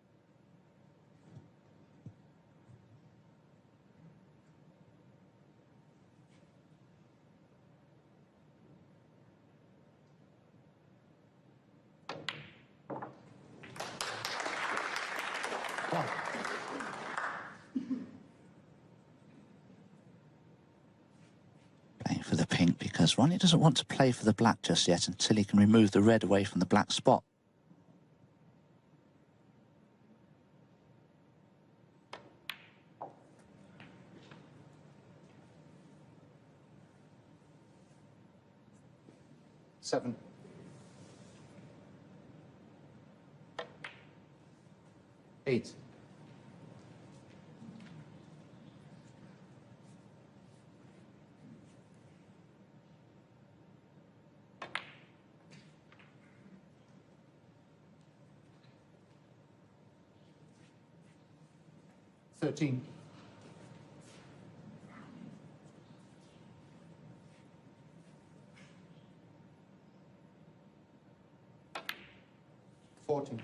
Playing for the pink because Ronnie doesn't want to play for the black just yet until he can remove the red away from the black spot. Seven. Eight. Thirteen. 14.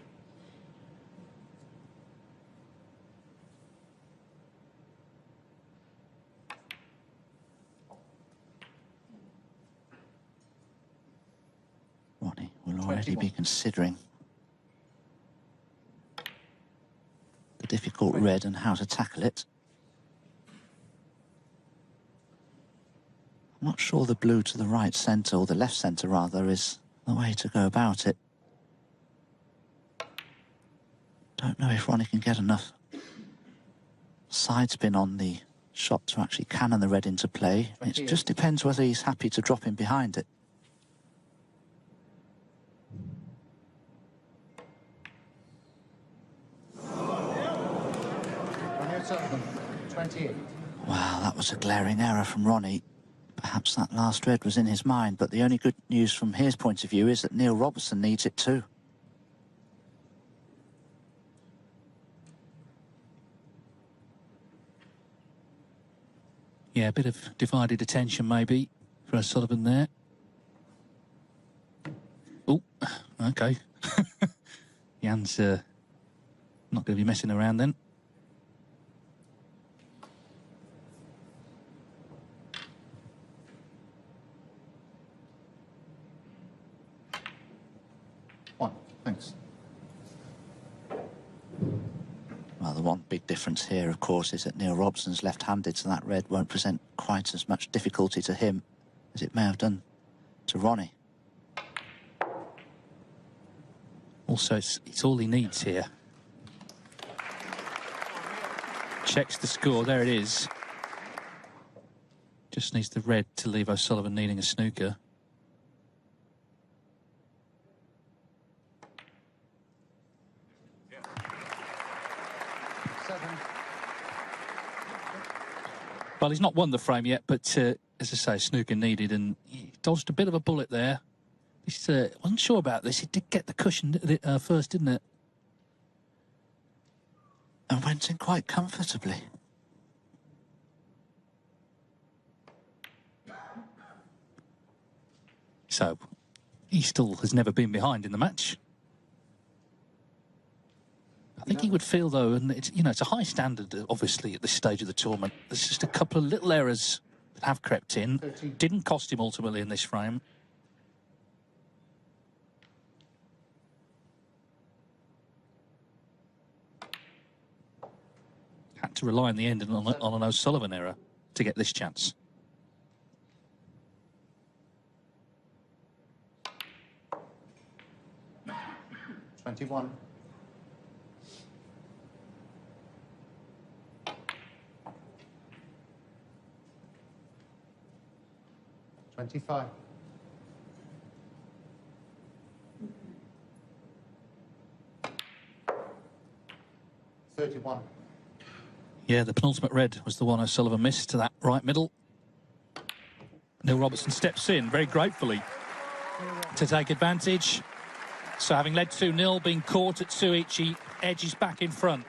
'Ronnie will already be considering the difficult red and how to tackle it. I'm not sure the blue to the right centre, or the left centre rather, is the way to go about it. Don't know if Ronnie can get enough side spin on the shot to actually cannon the red into play. It just depends whether he's happy to drop in behind it. Ronnie O'Sullivan, 28. Wow, that was a glaring error from Ronnie. Perhaps that last red was in his mind, but the only good news from his point of view is that Neil Robertson needs it too. Yeah, a bit of divided attention maybe for O'Sullivan there. Oh, okay. Jan's not going to be messing around then. Thanks. Well, the one big difference here, of course, is that Neil Robertson's left-handed, so that red won't present quite as much difficulty to him as it may have done to Ronnie. Also, it's all he needs here. Checks the score, there it is. Just needs the red to leave O'Sullivan needing a snooker. Well, he's not won the frame yet, but as I say, snooker needed, and he dodged a bit of a bullet there. He's wasn't sure about this. He did get the cushion first, didn't it? And went in quite comfortably. So, he still has never been behind in the match. I think he would feel, though, and it's, you know, it's a high standard, obviously, at this stage of the tournament. There's just a couple of little errors that have crept in. 13. Didn't cost him ultimately in this frame. Had to rely in the end on an O'Sullivan error to get this chance. $21. 25. 31. Yeah, the penultimate red was the one O'Sullivan missed to that right middle. Neil Robertson steps in very gratefully to take advantage. So having led 2-0, being caught at 2 each, he edges back in front,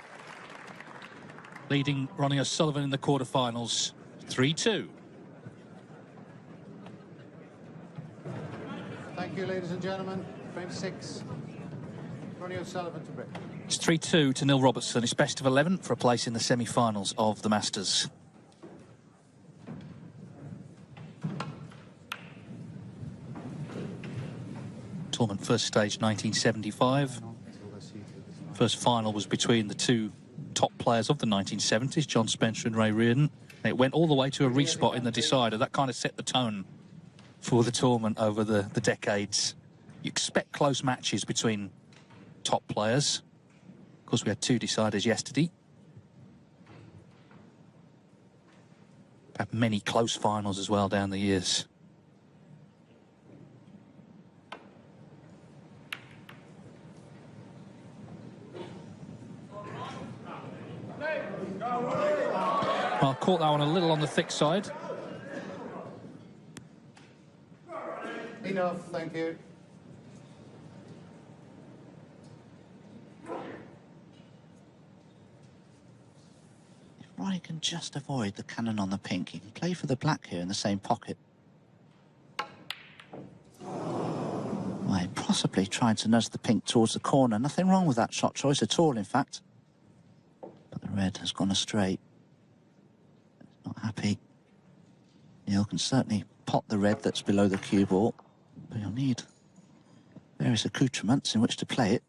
leading Ronnie O'Sullivan in the quarterfinals 3-2. Thank you, ladies and gentlemen. Frame 6. Ronnie O'Sullivan to break. It's 3-2 to Neil Robertson. It's best of 11 for a place in the semi-finals of the Masters. Tournament first stage 1975. First final was between the two top players of the 1970s, John Spencer and Ray Reardon. It went all the way to a respot in the decider. That kind of set the tone for the tournament over the decades. You expect close matches between top players. Of course, we had 2 deciders yesterday. Had many close finals as well down the years. Well, caught that one a little on the thick side. Enough, thank you. If Ronnie can just avoid the cannon on the pink, he can play for the black here in the same pocket. Well, he possibly tried to nudge the pink towards the corner. Nothing wrong with that shot choice at all, in fact. But the red has gone astray. Not happy. Neil can certainly pot the red that's below the cue ball, but he'll need various accoutrements in which to play it.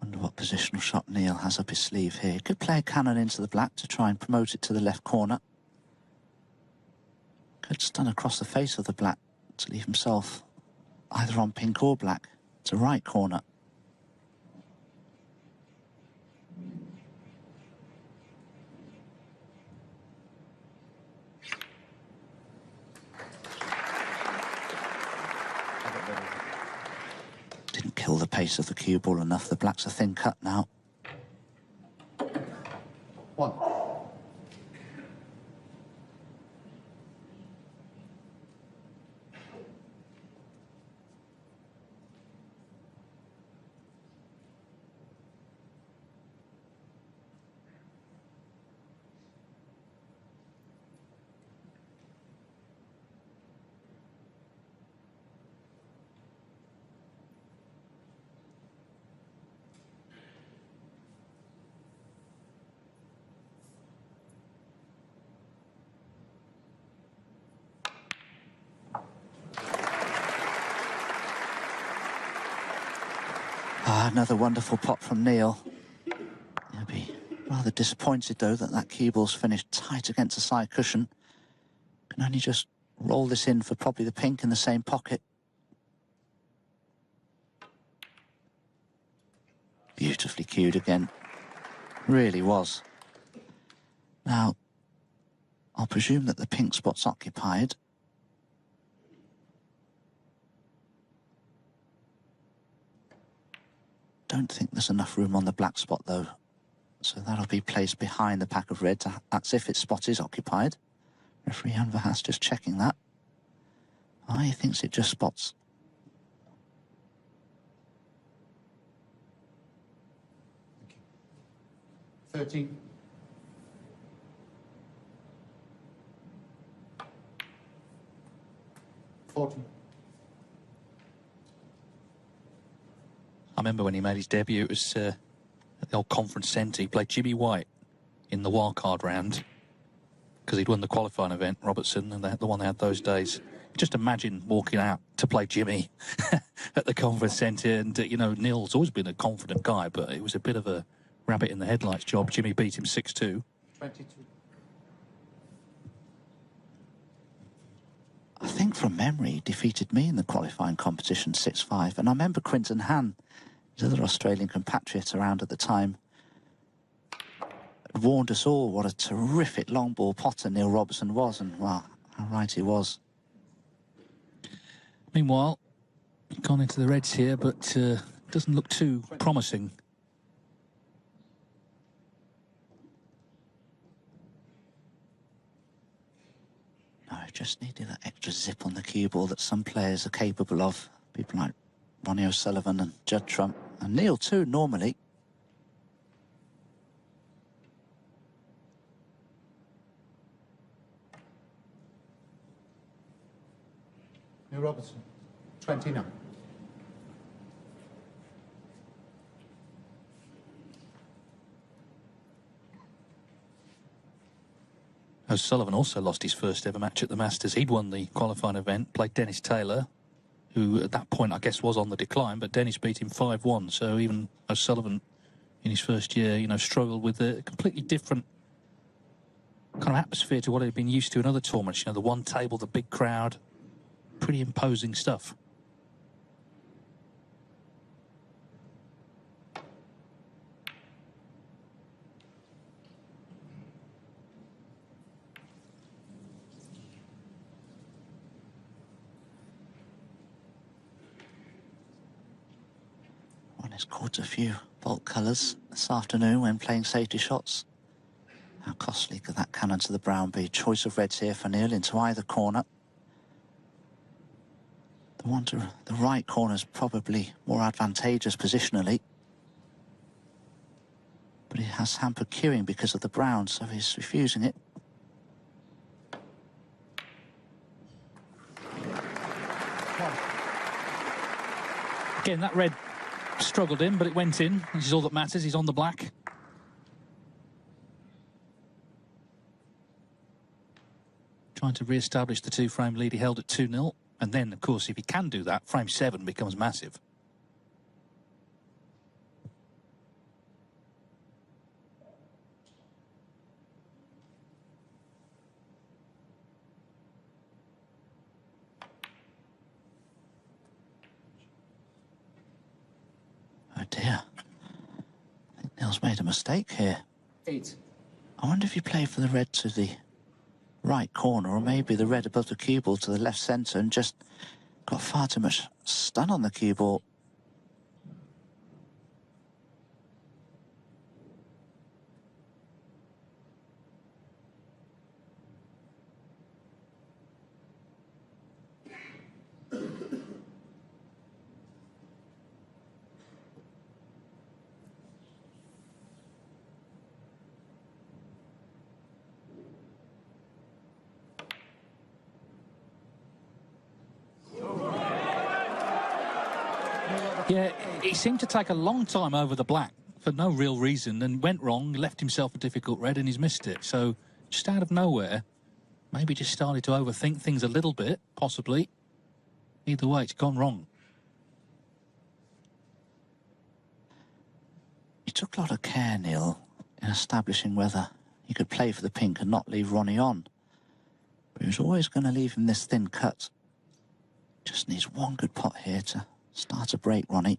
Wonder what positional shot Neil has up his sleeve here. He could play a cannon into the black to try and promote it to the left corner. It's done across the face of the black to leave himself either on pink or black to right corner. Didn't kill the pace of the cue ball enough. The black's a thin cut now. 1. Another wonderful pot from Neil. He'll be rather disappointed, though, that that cue ball's finished tight against the side cushion. Can only just roll this in for probably the pink in the same pocket. Beautifully cued again. Really was. Now, I'll presume that the pink spot's occupied. Don't think there's enough room on the black spot, though. So that'll be placed behind the pack of red. That's if its spot is occupied. Referee Jan Verhaas just checking that. He thinks it just spots. Thank you. 13. I remember when he made his debut, it was at the old conference centre. He played Jimmy White in the wildcard round because he'd won the qualifying event, Robertson, and the one they had those days. Just imagine walking out to play Jimmy at the conference centre. And, you know, Neil's always been a confident guy, but it was a bit of a rabbit in the headlights job. Jimmy beat him 6-2. 22. I think from memory, he defeated me in the qualifying competition 6-5. And I remember Quinton Han, his other Australian compatriot around at the time, had warned us all what a terrific long ball potter Neil Robertson was. And, well, how right he was. Meanwhile, gone into the reds here, but doesn't look too promising. No, just needed that extra zip on the cue ball that some players are capable of. People like Ronnie O'Sullivan and Judd Trump, and Neil too, normally. Neil Robertson, 29. O'Sullivan also lost his first ever match at the Masters. He'd won the qualifying event, played Dennis Taylor, who at that point I guess was on the decline, but Dennis beat him 5-1. So even O'Sullivan in his first year, you know, struggled with a completely different kind of atmosphere to what he'd been used to in other tournaments. You know, the one table, the big crowd, pretty imposing stuff. He's caught a few bolt colours this afternoon when playing safety shots. How costly could that cannon to the brown be? Choice of reds here for Neil into either corner. The one to the right corner is probably more advantageous positionally. But he has hampered cueing because of the brown, so he's refusing it. Again, that red struggled in, but it went in. This is all that matters. He's on the black. Trying to re-establish the two-frame lead he held at 2-0. And then, of course, if he can do that, frame 7 becomes massive. dear. I think Neil's made a mistake here. 8. I wonder if he played for the red to the right corner, or maybe the red above the cue ball to the left centre, and just got far too much stun on the cue ball. Yeah, he seemed to take a long time over the black for no real reason and went wrong, left himself a difficult red, and he's missed it. So just out of nowhere, maybe just started to overthink things a little bit, possibly. Either way, it's gone wrong. He took a lot of care, Neil, in establishing whether he could play for the pink and not leave Ronnie on. But he was always going to leave him this thin cut. Just needs one good pot here to start a break, Ronnie.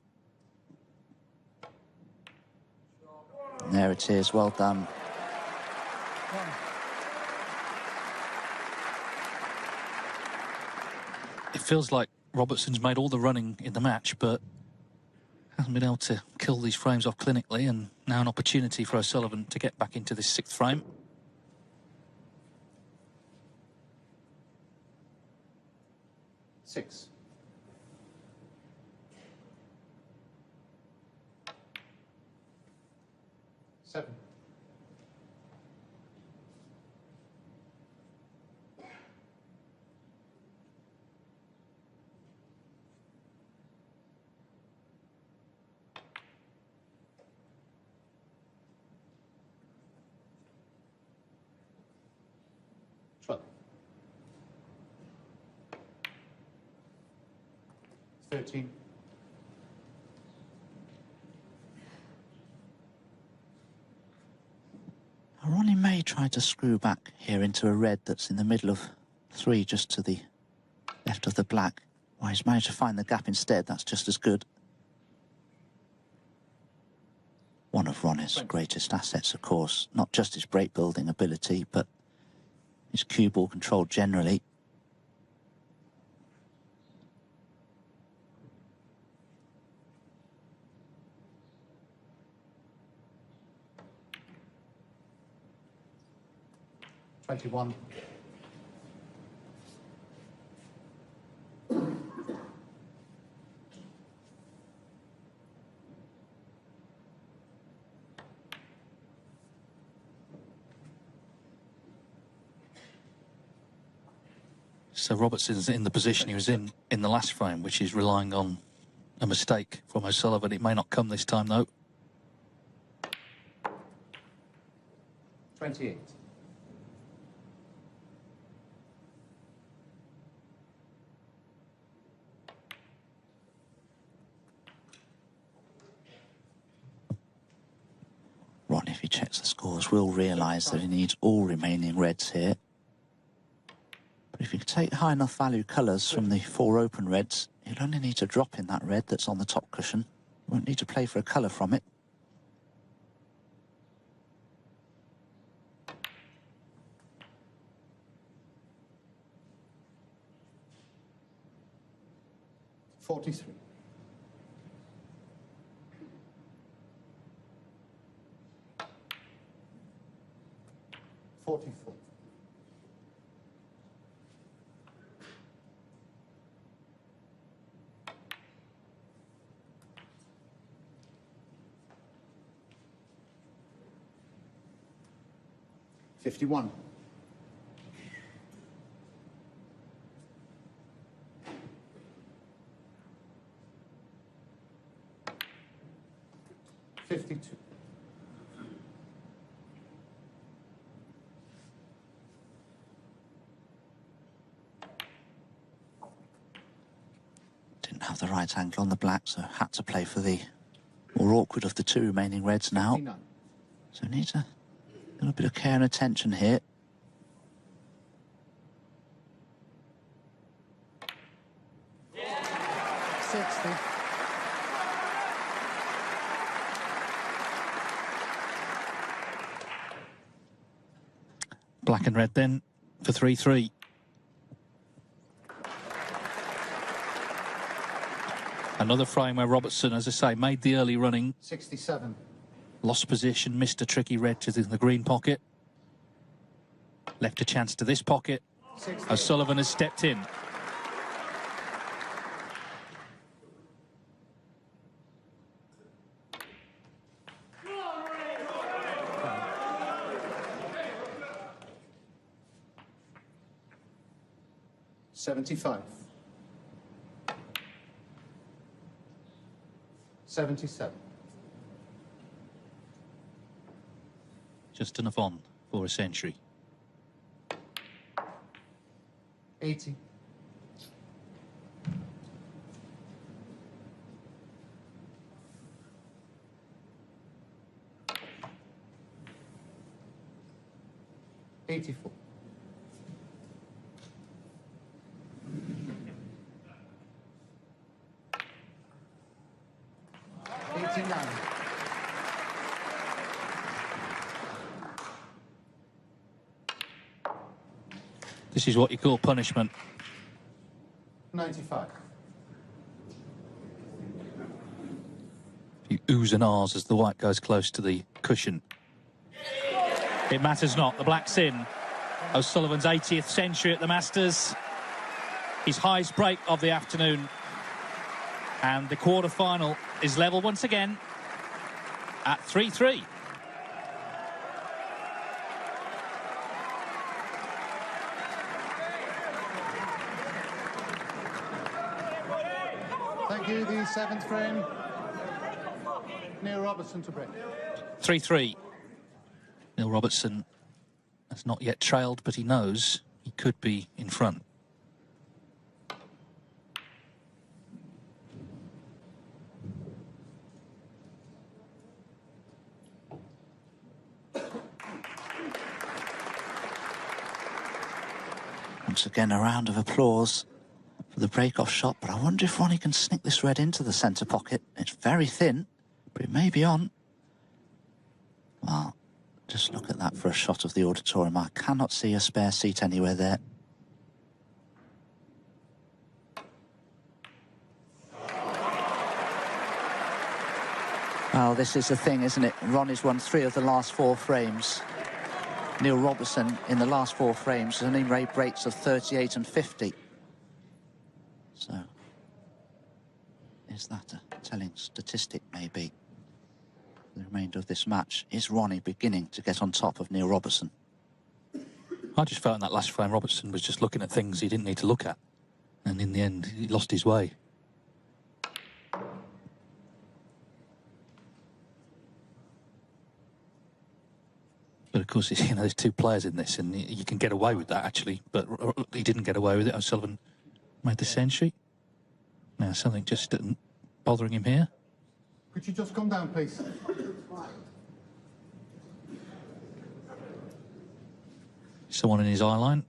And there it is, well done. It feels like Robertson's made all the running in the match, but hasn't been able to kill these frames off clinically, and now an opportunity for O'Sullivan to get back into this 6th frame. Six. 7. 12. 13. Ronnie may try to screw back here into a red that's in the middle of 3, just to the left of the black. Well, he's managed to find the gap instead. That's just as good. One of Ronnie's greatest assets, of course, not just his break building ability, but his cue ball control generally. One. So Robertson's in the position he was in the last frame, which is relying on a mistake from O'Sullivan. It may not come this time, though. 28. Ron, if he checks the scores, will realise that he needs all remaining reds here. But if you can take high enough value colours from the 4 open reds, you'll only need to drop in that red that's on the top cushion. You won't need to play for a colour from it. $43. 44. 51. 52. 'Didn't have the right angle on the black, so had to play for the more awkward of the 2 remaining reds now. 59. So needs a little bit of care and attention here. Black and red then for 3-3. Another frame where Robertson, as I say, made the early running. 67. Lost position, missed a tricky red to the green pocket. Left a chance to this pocket. 60. O'Sullivan has stepped in. $75. 77. Just enough on for a century. 80. 84. 89. 'This is what you call punishment. 95. You oohs and ahs as the white goes close to the cushion. It matters not. The black's in. O'Sullivan's 80th century at the Masters. His highest break of the afternoon. And the quarter-final is level once again at 3-3. Thank you. The seventh frame. Neil Robertson to break. 3-3. Neil Robertson has not yet trailed, but he knows he could be in front. Once again, a round of applause for the break-off shot, but I wonder if Ronnie can sneak this red into the centre pocket. It's very thin, but it may be on. Well, just look at that for a shot of the auditorium. I cannot see a spare seat anywhere there. Well, this is the thing, isn't it? Ronnie's won 3 of the last 4 frames. Neil Robertson, in the last 4 frames, has only made breaks of 38 and 50. So, is that a telling statistic, maybe? The remainder of this match, is Ronnie beginning to get on top of Neil Robertson? I just felt in that last frame Robertson was just looking at things he didn't need to look at. And in the end, he lost his way. But of course, you know, there's 2 players in this, and you can get away with that, actually. But he didn't get away with it. O'Sullivan made the century. Now, something just didn't bothering him here. Could you just come down, please? Someone in his eye line.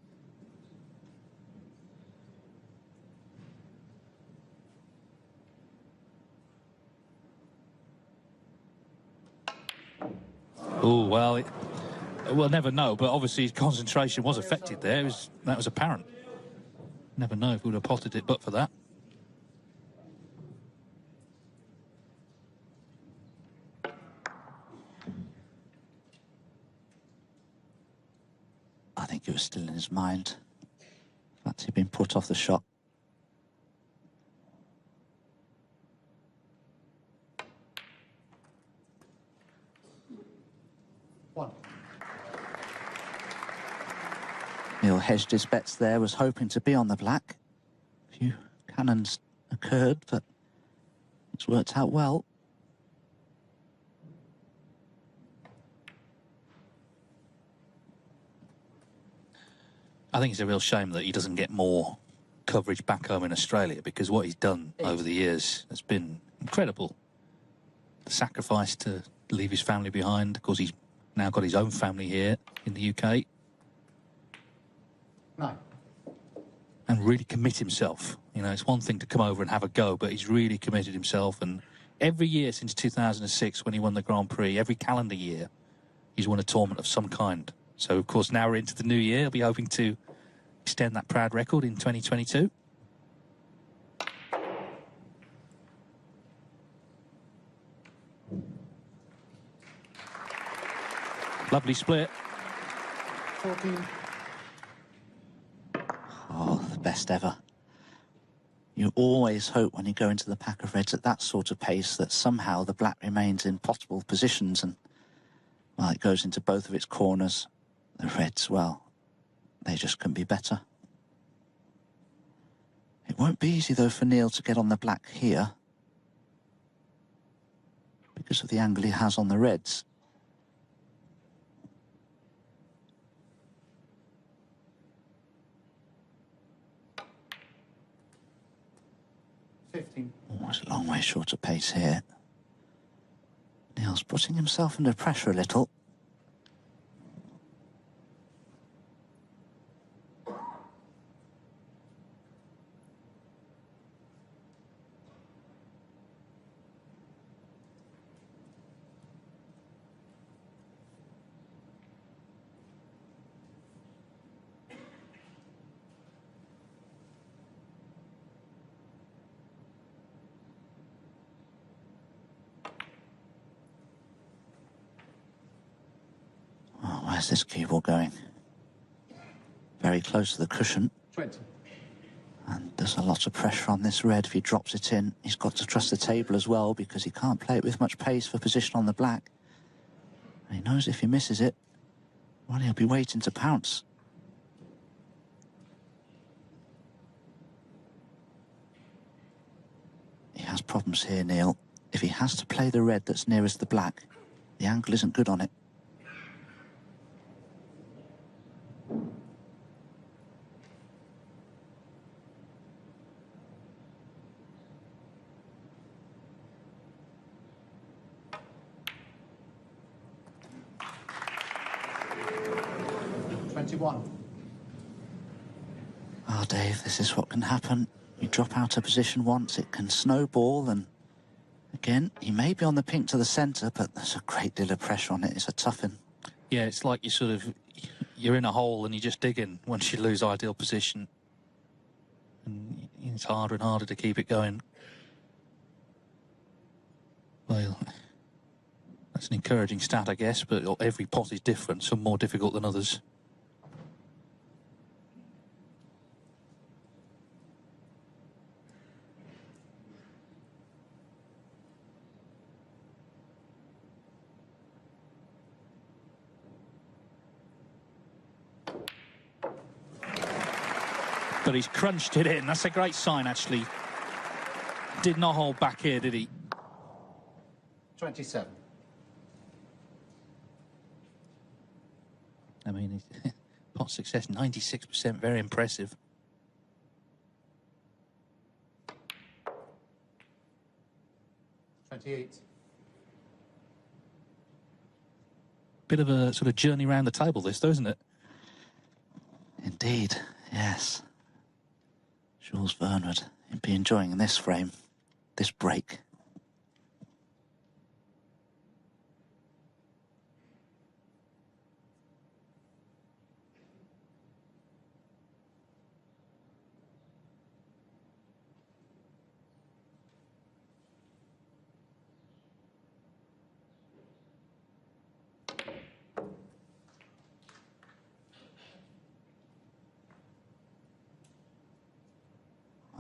Oh, well, we'll never know, but obviously his concentration was affected there. That was apparent. Never know if we would have potted it but for that. I think it was still in his mind. In fact, he'd been put off the shot. Neil hedged his bets there, was hoping to be on the black. A few cannons occurred, but it's worked out well. I think it's a real shame that he doesn't get more coverage back home in Australia, because what he's done over the years has been incredible. The sacrifice to leave his family behind. Of course, he's now got his own family here in the UK. 9. And really commit himself. You know, it's one thing to come over and have a go, but he's really committed himself. And every year since 2006, when he won the Grand Prix, every calendar year, he's won a tournament of some kind. So, of course, now we're into the new year. He'll be hoping to extend that proud record in 2022. Lovely split. 14. Oh, the best ever. You always hope when you go into the pack of reds at that sort of pace that somehow the black remains in possible positions and, well, it goes into both of its corners. The reds, well, they just couldn't be better. It won't be easy, though, for Neil to get on the black here because of the angle he has on the reds. Oh, it's a long way short of pace here. Neil's putting himself under pressure a little. Where's this cue ball going? Very close to the cushion. 20. And there's a lot of pressure on this red. If he drops it in, he's got to trust the table as well because he can't play it with much pace for position on the black. And he knows if he misses it, well, he'll be waiting to pounce. He has problems here, Neil. If he has to play the red that's nearest the black, the angle isn't good on it. Oh, Dave, this is what can happen. You drop out of position once, it can snowball, and again, he may be on the pink to the centre, but there's a great deal of pressure on it. It's a toughen. Yeah, it's like you're in a hole and you just dig in once you lose ideal position. And it's harder and harder to keep it going. Well, that's an encouraging stat, I guess, but every pot is different, some more difficult than others. But he's crunched it in. That's a great sign, actually. Did not hold back here, did he? 27. I mean, pot success, 96%, very impressive. Bit of a sort of journey around the table, this, though, isn't it? Indeed, yes. Jules Verne would be enjoying this frame, this break.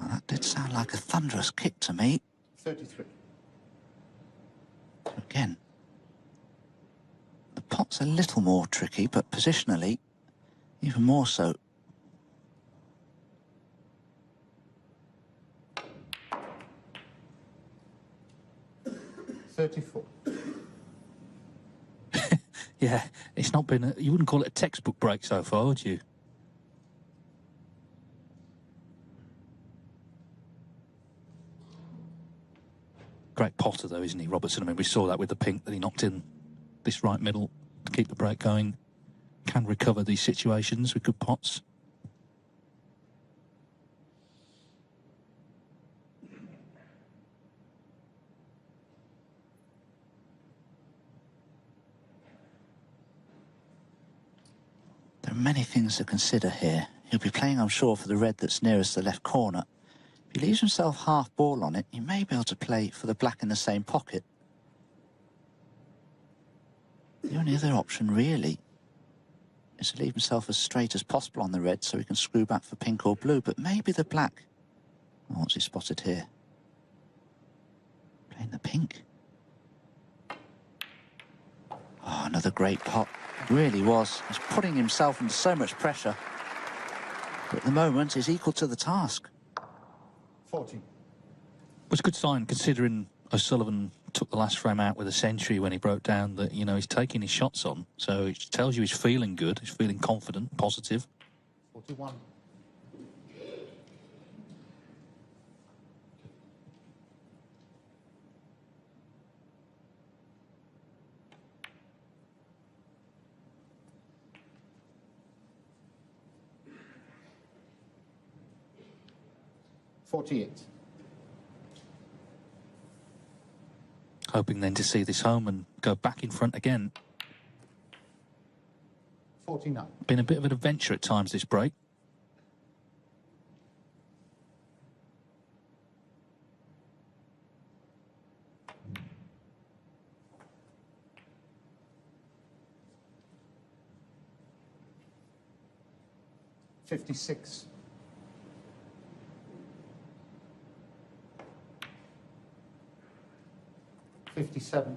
That did sound like a thunderous kick to me. 33. Again, the pot's a little more tricky, but positionally, even more so. Yeah, it's not been you wouldn't call it a textbook break so far, would you? Great potter, though, isn't he, Robertson? I mean, we saw that with the pink that he knocked in this right middle to keep the break going. Can recover these situations with good pots. are many things to consider here. He'll be playing, I'm sure, for the red that's nearest the left corner. If he leaves himself half ball on it, he may be able to play for the black in the same pocket. The only other option, really, is to leave himself as straight as possible on the red so he can screw back for pink or blue, but maybe the black... Oh, what's he spotted here? Playing the pink. Oh, another great pot. Really was. He's putting himself under so much pressure. But at the moment, he's equal to the task. 40. It was a good sign, considering O'Sullivan took the last frame out with a century when he broke down, that, you know, he's taking his shots on. So it tells you he's feeling good, he's feeling confident, positive. 41. Hoping then to see this home and go back in front again. 49. Been a bit of an adventure at times, this break. $56. 57.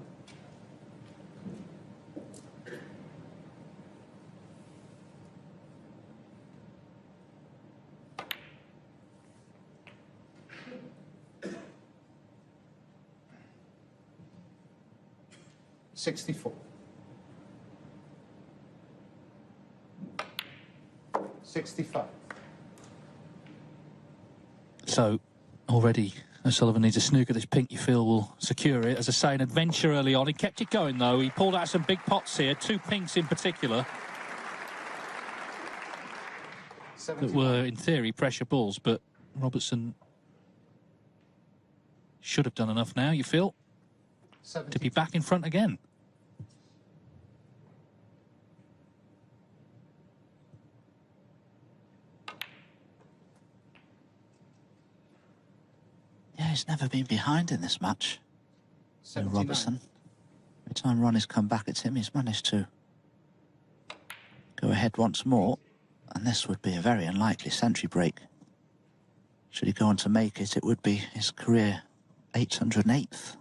64. 65. So, already O'Sullivan needs a snooker. This pink, you feel, will secure it. As I say, an adventure early on. He kept it going, though. He pulled out some big pots here, 2 pinks in particular, that were, in theory, pressure balls. But Robertson should have done enough now, you feel, to be back in front again. Yeah, he's never been behind in this match. Robertson. Every time Ronnie's come back at him, he's managed to go ahead once more. And this would be a very unlikely century break. Should he go on to make it, it would be his career 808th.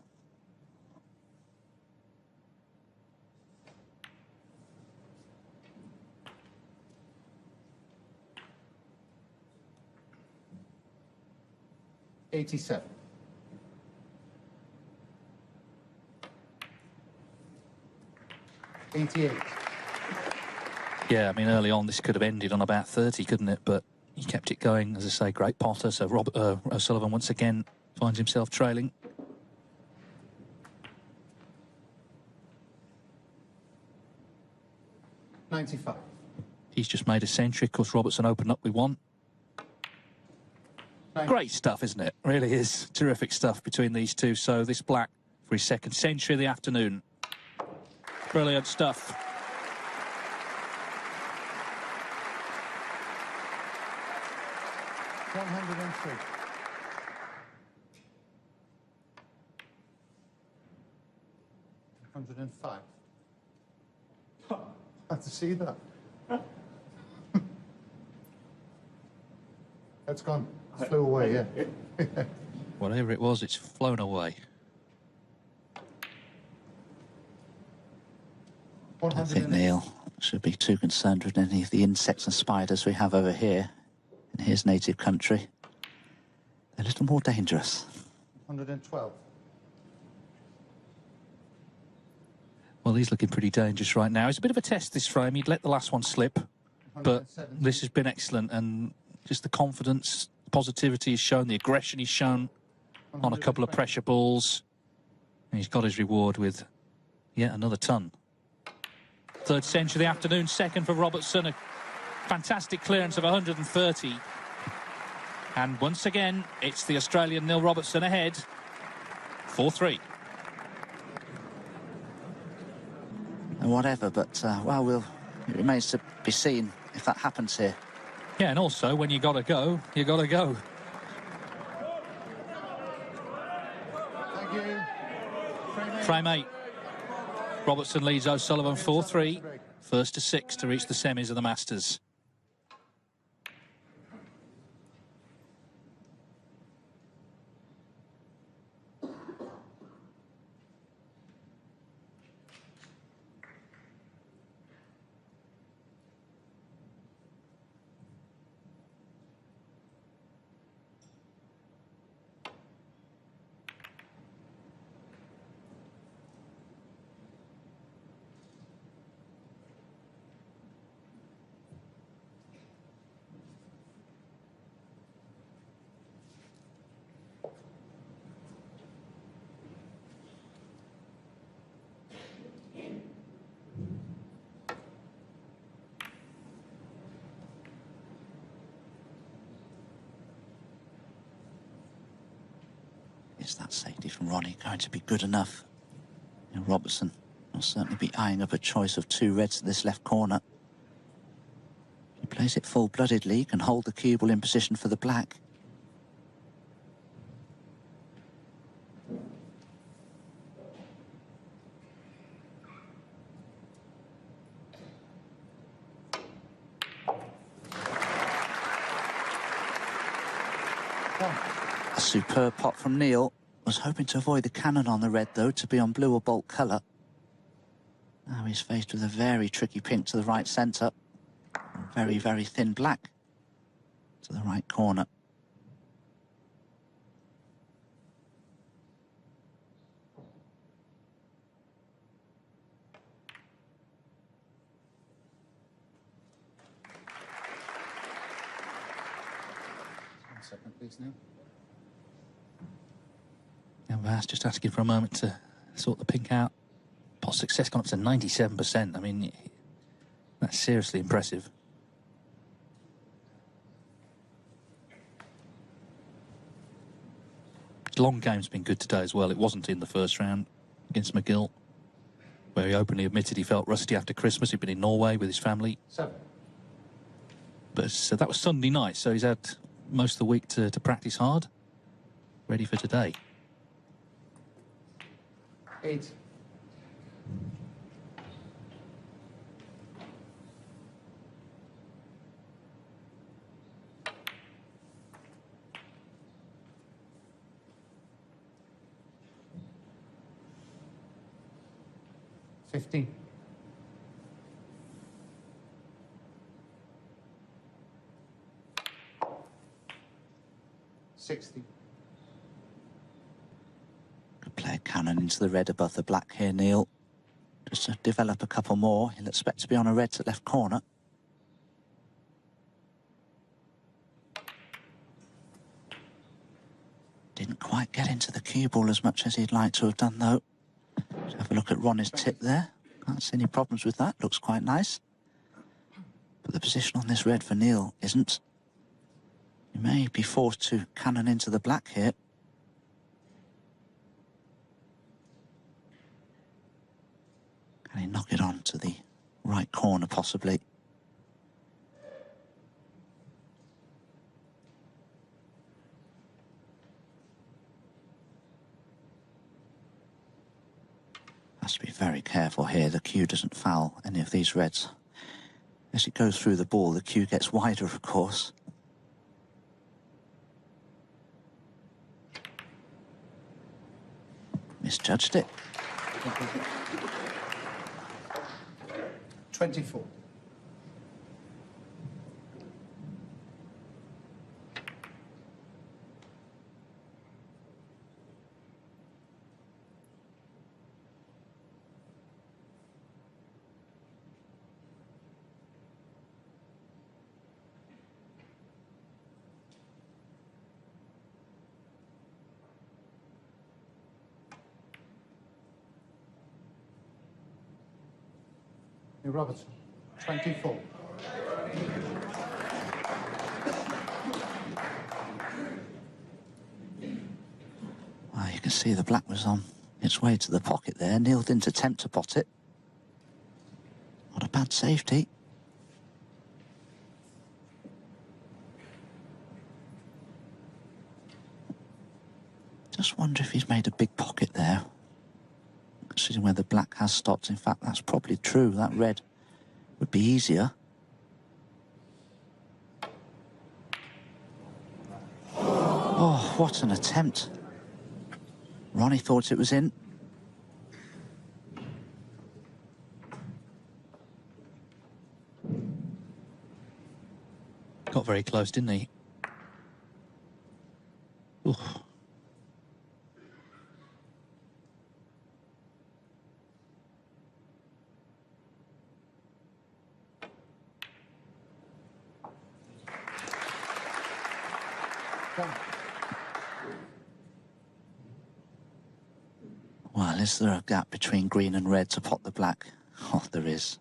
$87. 88. Yeah, I mean, early on, this could have ended on about 30, couldn't it? But he kept it going, as I say, great potter. So O'Sullivan once again finds himself trailing. $95. He's just made a century. Of course, Robertson opened up with 1. Great stuff, isn't it? Really is terrific stuff between these two. So this black for his 2nd century of the afternoon. Brilliant stuff. $103. 105. Had to see that. It's gone. It flew away, yeah. Whatever it was, it's flown away. I think Neil should be too concerned with any of the insects and spiders we have over here in his native country. They're a little more dangerous. 112. Well, he's looking pretty dangerous right now. It's a bit of a test, this frame. He'd let the last one slip, but this has been excellent, and just the confidence, positivity he's shown, the aggression he's shown on a couple of pressure balls. And he's got his reward with yet another ton. 3rd century of the afternoon, 2nd for Robertson. A fantastic clearance of 130. And once again, it's the Australian Neil Robertson ahead, 4-3. And whatever, but, well, it remains to be seen if that happens here. Yeah, and also, when you got to go, you got to go. Thank you. Frame 8. Robertson leads O'Sullivan 4-3. First to 6 to reach the semis of the Masters. Is that safety from Ronnie going to be good enough? And Robertson will certainly be eyeing up a choice of 2 reds in this left corner. He plays it full-bloodedly, can hold the cue ball in position for the black. A superb pot from Neil. Was hoping to avoid the cannon on the red, though, to be on blue or bolt colour. Now he's faced with a very tricky pink to the right centre. Very, very thin black to the right corner. One second, please, Neil. And Vas just asking for a moment to sort the pink out. Pot success gone up to 97%. I mean, that's seriously impressive. Long game's been good today as well. It wasn't in the first round against McGill, where he openly admitted he felt rusty after Christmas. He'd been in Norway with his family. 7. But that was Sunday night, so he's had most of the week to practice hard. Ready for today. 8. $15. 60. Could play a cannon into the red above the black here, Neil. Just to develop a couple more. He'll expect to be on a red to left corner. Didn't quite get into the cue ball as much as he'd like to have done, though. Let's have a look at Ronnie's tip there. Can't see any problems with that. Looks quite nice. But the position on this red for Neil isn't. He may be forced to cannon into the black here. Can he knock it on to the right corner, possibly? Has to be very careful here. The cue doesn't foul any of these reds. As it goes through the ball, the cue gets wider, of course. Misjudged it. 24. Robertson, 24. Well, you can see the black was on its way to the pocket there. Neil didn't attempt to pot it. Not a bad safety. Just wonder if he's made a big pocket there, considering where the black has stopped. In fact, that's probably true. That red would be easier. Oh, what an attempt. Ronnie thought it was in. Got very close, didn't he? Oof. Well, is there a gap between green and red to pot the black? Oh, there is.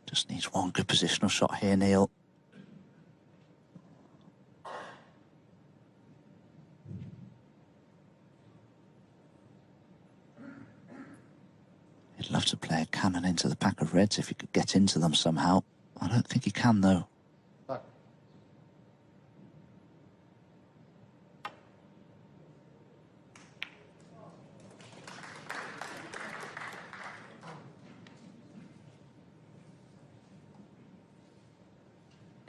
Just needs one good positional shot here, Neil. He'd love to play a cannon into the pack of reds if he could get into them somehow. I don't think he can, though. Back.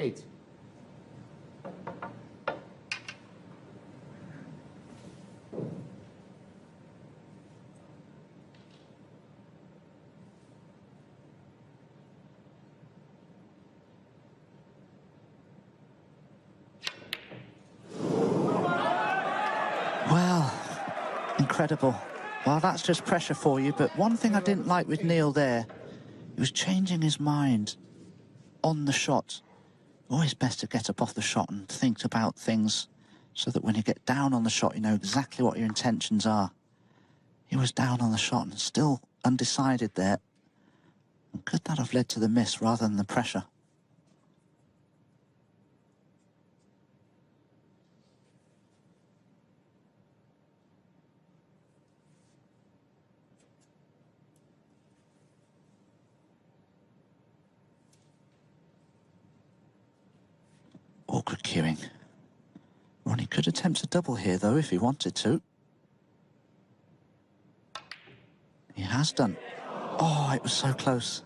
Eight. Well, incredible. Well, that's just pressure for you, but one thing I didn't like with Neil there, he was changing his mind on the shot. Always best to get up off the shot and think about things so that when you get down on the shot, you know exactly what your intentions are. He was down on the shot and still undecided there. And could that have led to the miss rather than the pressure? Awkward cueing. Ronnie could attempt a double here, though, if he wanted to. He has done. Oh, it was so close.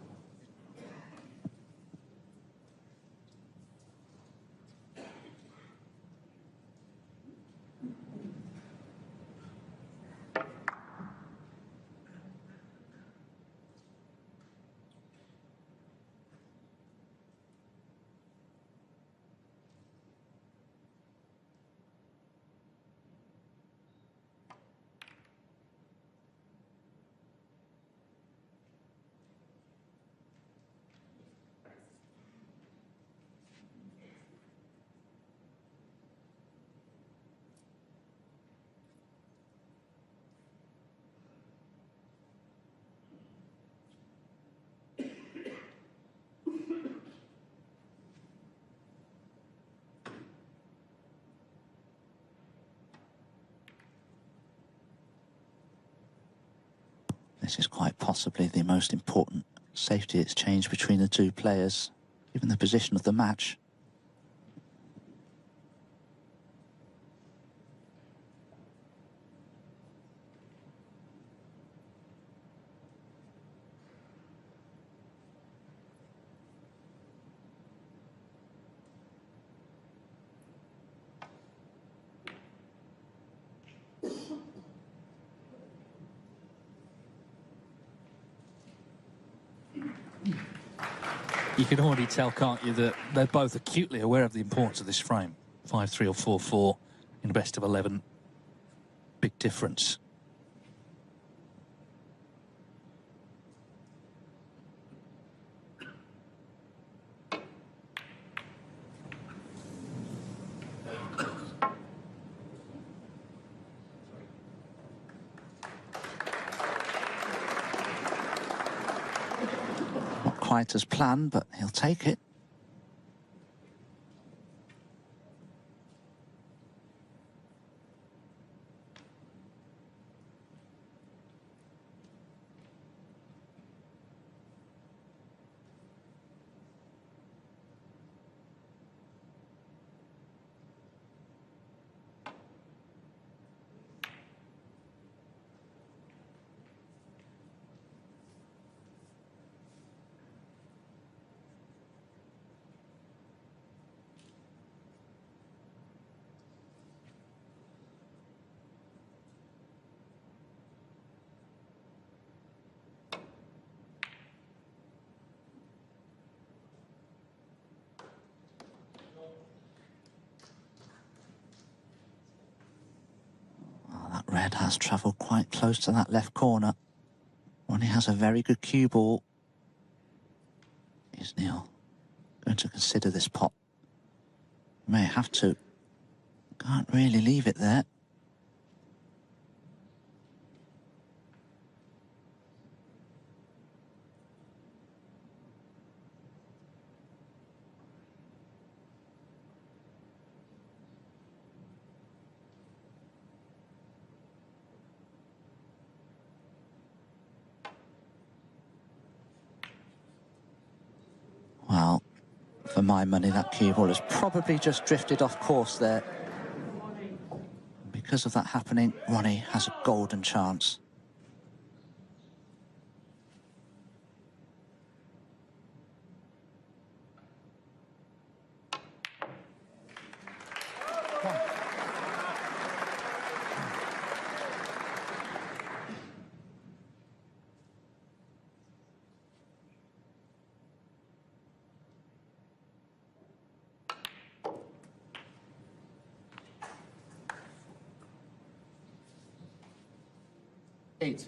This is quite possibly the most important safety exchange between the two players, given the position of the match. You can already tell, can't you, that they're both acutely aware of the importance of this frame. 5-3 or 4-4 in a best of 11. Big difference. Not quite as planned, but he'll take it. red has travelled quite close to that left corner. Ronnie has a very good cue ball. Is Neil going to consider this pot? May have to. Can't really leave it there. Well, for my money, that cue ball has probably just drifted off course there. Because of that happening, Ronnie has a golden chance. Eight.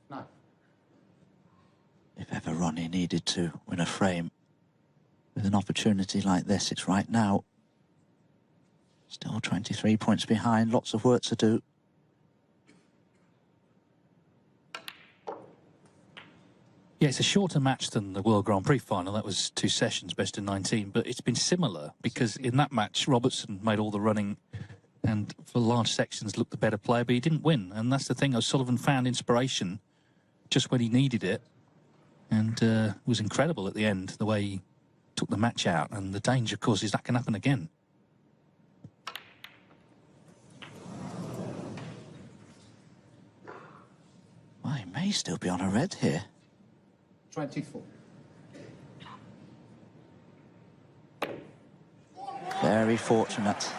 Nine. If ever Ronnie needed to win a frame with an opportunity like this, it's right now. Still 23 points behind, lots of work to do. Yeah, it's a shorter match than the World Grand Prix final. That was 2 sessions, best of 19. But it's been similar because in that match, Robertson made all the running and for large sections looked the better player, but he didn't win. And that's the thing. O'Sullivan found inspiration just when he needed it. And it was incredible at the end, the way he took the match out. And the danger, of course, is that can happen again. Well, he may still be on a red here. 24. Very fortunate.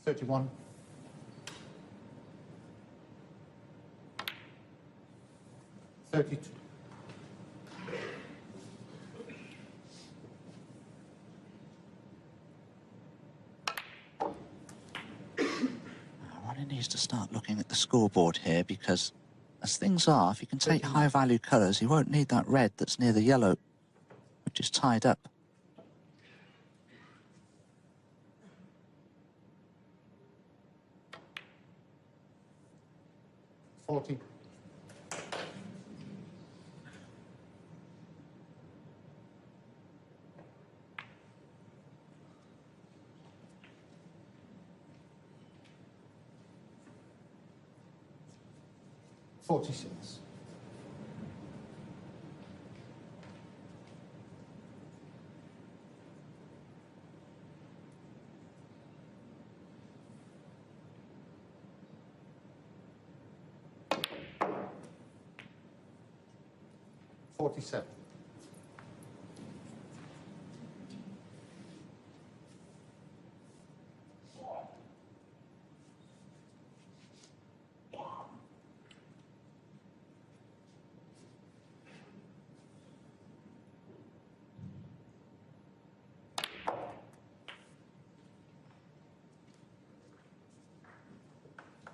$31. $32. Ronnie needs to start looking at the scoreboard here because, as things are, if he can take high-value colours, he won't need that red that's near the yellow, which is tied up. $40. $46. $47.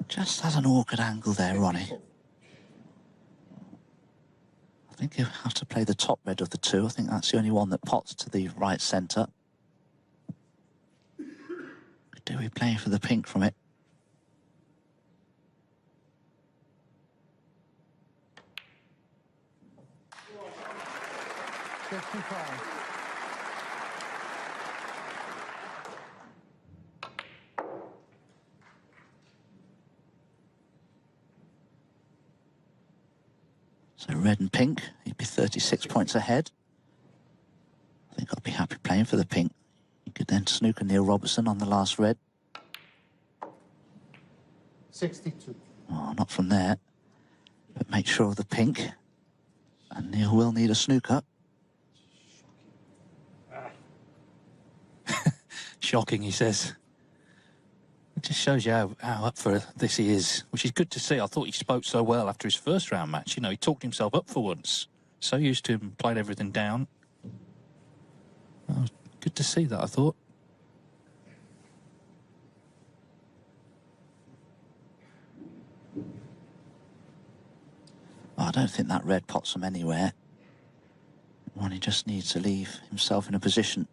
Just has an awkward angle there, Ronnie. I think he'll have to play the top red of the two. I think that's the only one that pots to the right centre. Could do with playing for the pink from it. So red and pink, he'd be 36 points ahead. I think I'd be happy playing for the pink. You could then snooker Neil Robertson on the last red. 62. Oh, not from there. But make sure of the pink. And Neil will need a snooker. Shocking, he says. It just shows you how up for this he is, which is good to see. I thought he spoke so well after his first round match. You know, he talked himself up for once. So used to him, played everything down. Oh, good to see that, I thought. Oh, I don't think that red pots him anywhere. Ronnie just needs to leave himself in a position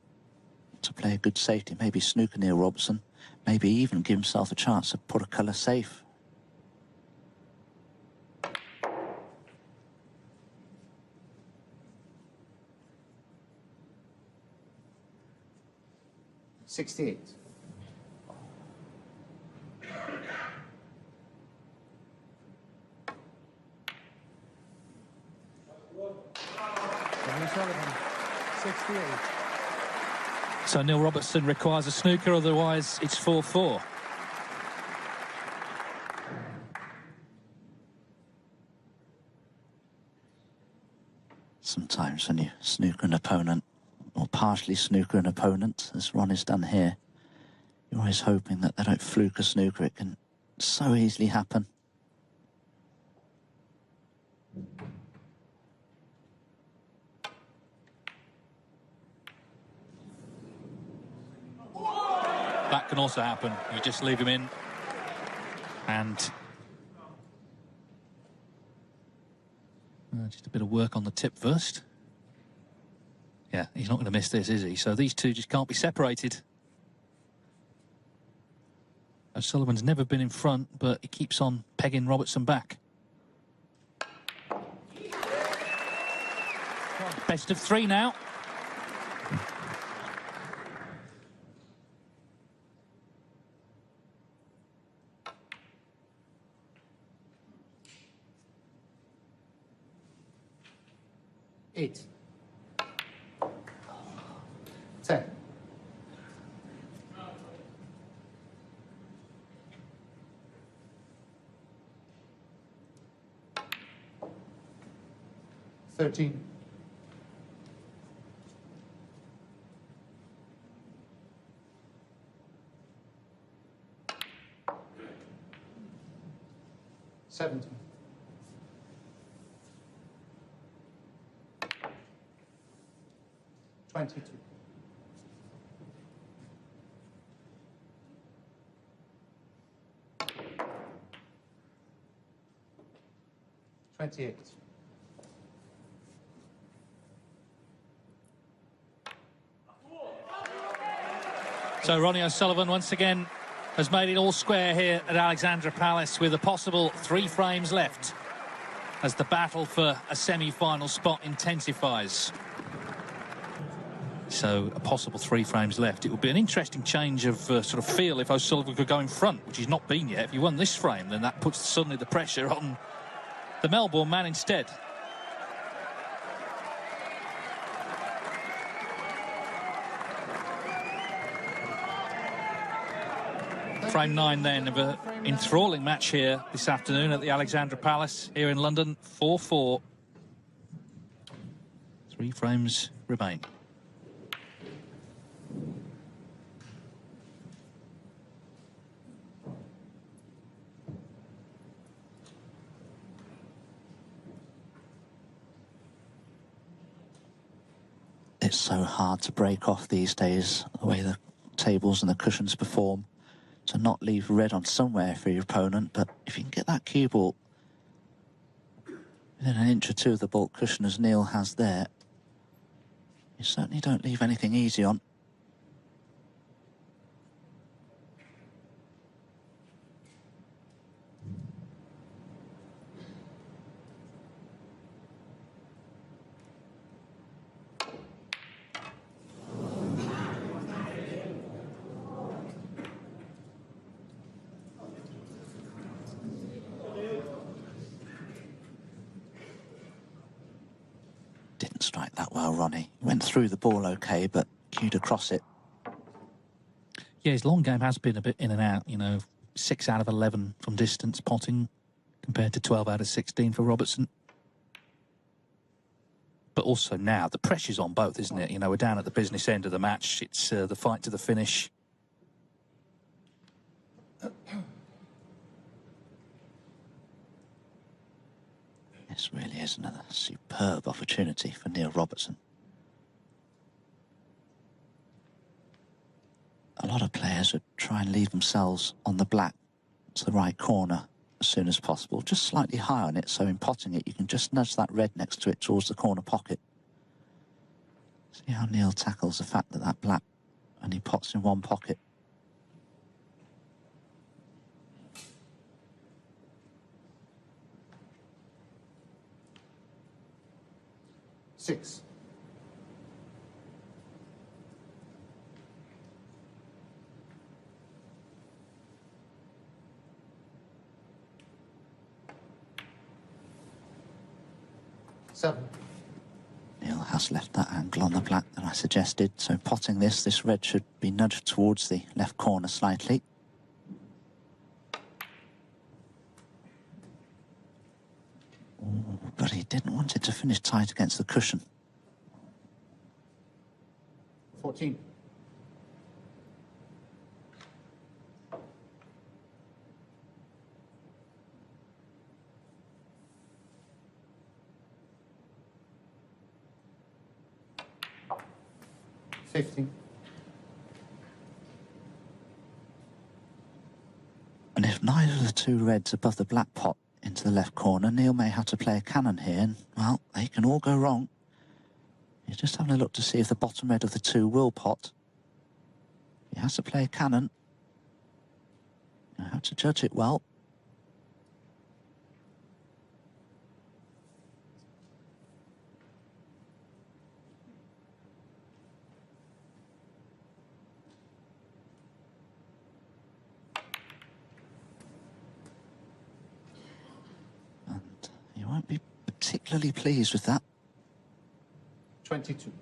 to play a good safety. Maybe snooker Neil Robertson. Maybe even give himself a chance to put a colour safe. $68. Ronnie O'Sullivan, 68. So Neil Robertson requires a snooker, otherwise it's 4-4. Sometimes when you snooker an opponent, or partially snooker an opponent, as Ron has done here, you're always hoping that they don't fluke a snooker. It can so easily happen. That can also happen. You just leave him in. And just a bit of work on the tip first. Yeah, he's not going to miss this, is he? So these two just can't be separated. O'Sullivan's never been in front, but he keeps on pegging Robertson back. Best of three now. $8. 10. $13. 17. 22. 28. So Ronnie O'Sullivan once again has made it all square here at Alexandra Palace with a possible 3 frames left as the battle for a semi-final spot intensifies. So a possible 3 frames left. It would be an interesting change of sort of feel if O'Sullivan could go in front, which he's not been yet. If he won this frame, then that puts suddenly the pressure on the Melbourne man instead. Frame 9 then of an enthralling match here this afternoon at the Alexandra Palace here in London. 4-4. 3 frames remain. It's so hard to break off these days, the way the tables and the cushions perform, to not leave red on somewhere for your opponent. But if you can get that cue ball within an inch or two of the baulk cushion as Neil has there, you certainly don't leave anything easy on. strike that well, Ronnie. Went through the ball okay, but cued across it. Yeah, his long game has been a bit in and out, you know, 6 out of 11 from distance potting compared to 12 out of 16 for Robertson. But also now, the pressure's on both, isn't it? You know, we're down at the business end of the match. It's the fight to the finish. This really is another superb opportunity for Neil Robertson. A lot of players would try and leave themselves on the black to the right corner as soon as possible, just slightly high on it, so in potting it you can just nudge that red next to it towards the corner pocket. See how Neil tackles the fact that that black only pots in one pocket. Six. Seven. Neil has left that angle on the black that I suggested, so potting this red should be nudged towards the left corner slightly. Ooh, but he didn't want it to finish tight against the cushion. 14. And if neither of the two reds above the black pot into the left corner, Neil may have to play a cannon here, and, well, they can all go wrong. He's just having a look to see if the bottom red of the two will pot. He has to play a cannon. You have to judge it well. You won't be particularly pleased with that. 22.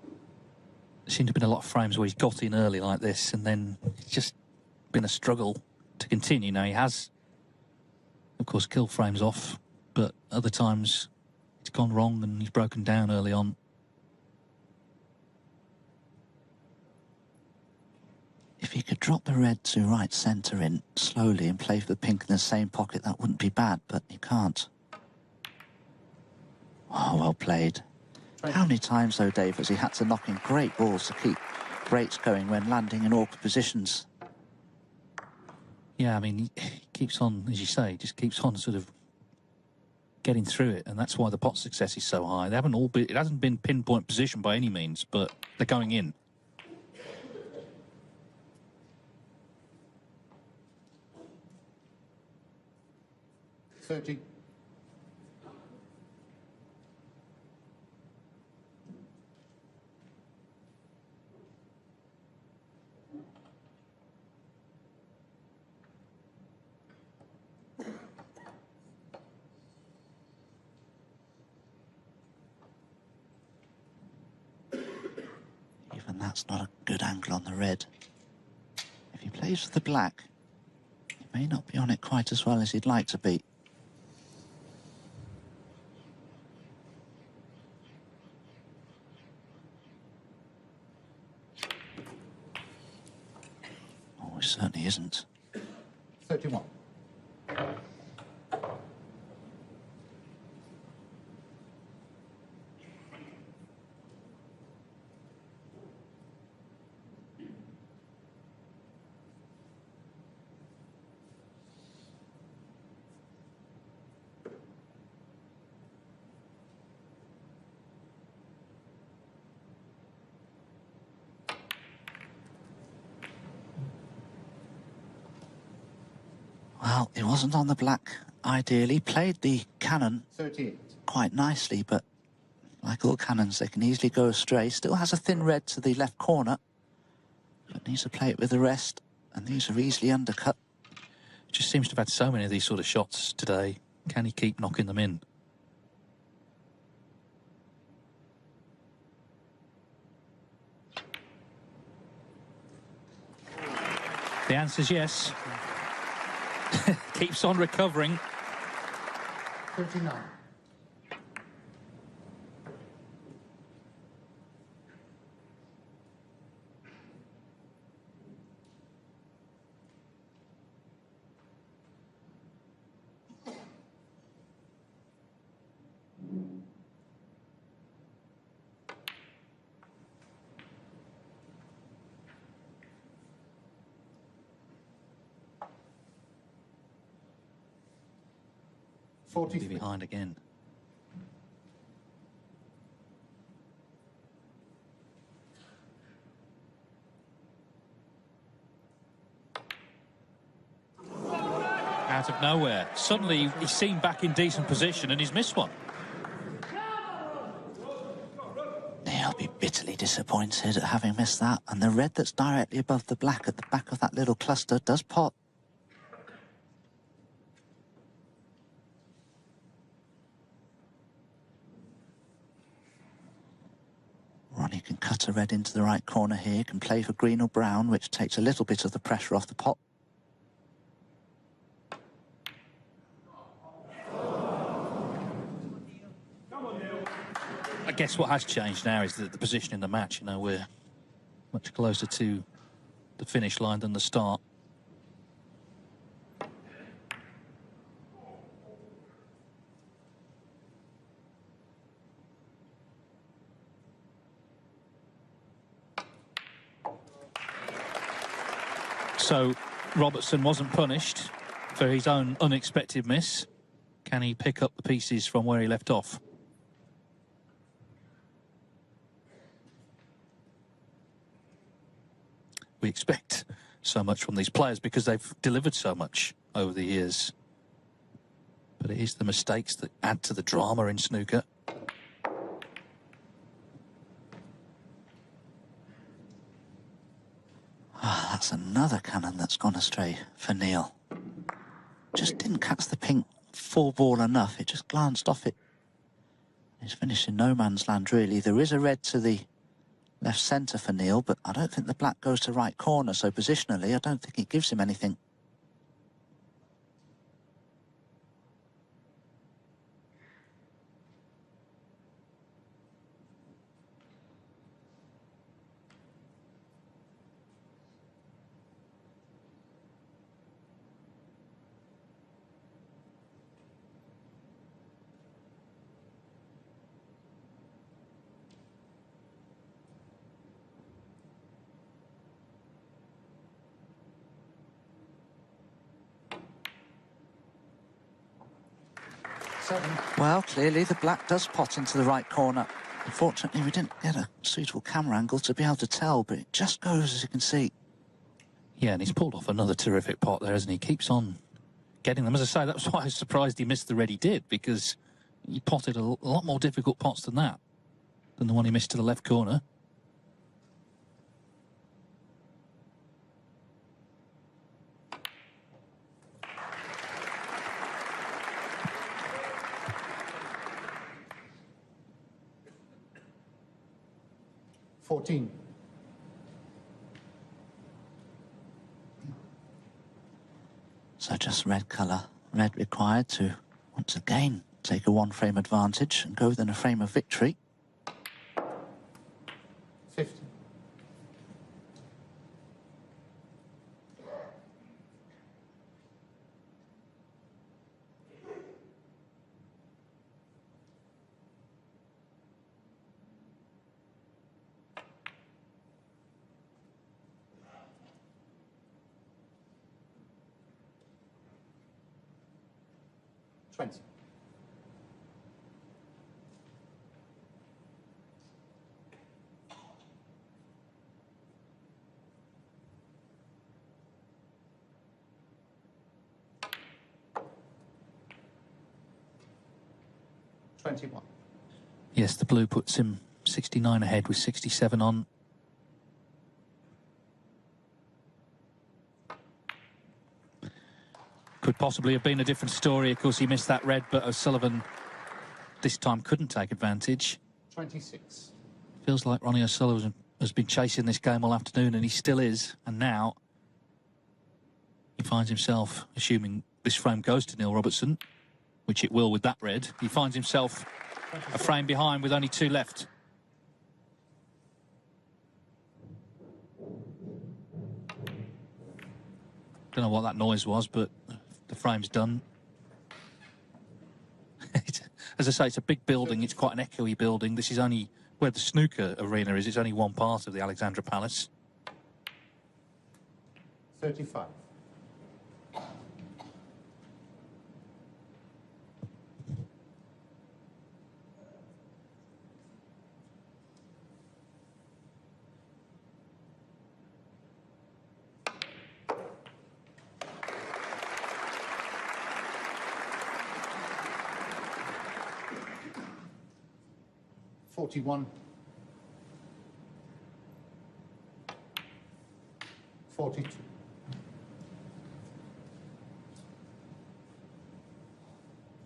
There seemed to have been a lot of frames where he's got in early like this, and then it's just been a struggle to continue. Now, he has, of course, killed frames off, but other times it's gone wrong and he's broken down early on. If he could drop the red to right centre in slowly and play for the pink in the same pocket, that wouldn't be bad, but he can't. Oh, well played. How many times, though, Dave, has he had to knock in great balls to keep breaks going when landing in awkward positions? Yeah, I mean, he keeps on, as you say, just keeps on sort of getting through it, and that's why the pot success is so high. They haven't all been, it hasn't been pinpoint position by any means, but they're going in. $30. Even that's not a good angle on the red. If he plays with the black, he may not be on it quite as well as he'd like to be. Oh, he certainly isn't. 31. Well, it wasn't on the black, ideally. Played the cannon 38. quite nicely, but like all cannons, they can easily go astray. Still has a thin red to the left corner, but needs to play it with the rest, and these are easily undercut. Just seems to have had so many of these sort of shots today. Can he keep knocking them in? The answer's yes. Keeps on recovering. 39. Be behind again. Out of nowhere. Suddenly he's seen back in decent position and he's missed one. He'll be bitterly disappointed at having missed that. And the red that's directly above the black at the back of that little cluster does pot. Ronnie can cut a red into the right corner here, can play for green or brown, which takes a little bit of the pressure off the pot. I guess what has changed now is the position in the match. You know, we're much closer to the finish line than the start. So Robertson wasn't punished for his own unexpected miss. Can he pick up the pieces from where he left off? We expect so much from these players because they've delivered so much over the years. But it is the mistakes that add to the drama in snooker. That's another cannon that's gone astray for Neil. Just didn't catch the pink 4-ball enough. It just glanced off it. He's finished in no man's land, really. There is a red to the left centre for Neil, but I don't think the black goes to right corner, so positionally, I don't think it gives him anything. Well, clearly the black does pot into the right corner. Unfortunately, we didn't get a suitable camera angle to be able to tell, but it just goes, as you can see. Yeah, and he's pulled off another terrific pot there, hasn't he? Keeps on getting them. As I say, that was why I was surprised he missed the red he did, because he potted a lot more difficult pots than that, than the one he missed to the left corner. So just red colour, red required to once again take a 1-frame advantage and go within a frame of victory. 50. $20. $21. Yes, the blue puts him 69 ahead with 67 on. Could possibly have been a different story. Of course, he missed that red, but O'Sullivan this time couldn't take advantage. 26. Feels like Ronnie O'Sullivan has been chasing this game all afternoon, and he still is. And now He finds himself, assuming this frame goes to Neil Robertson, which it will with that red, he finds himself a frame behind with only 2 left. Don't know what that noise was, but the frame's done. As I say, it's a big building. It's quite an echoey building. This is only where the snooker arena is. It's only one part of the Alexandra Palace. 35. $41. 42.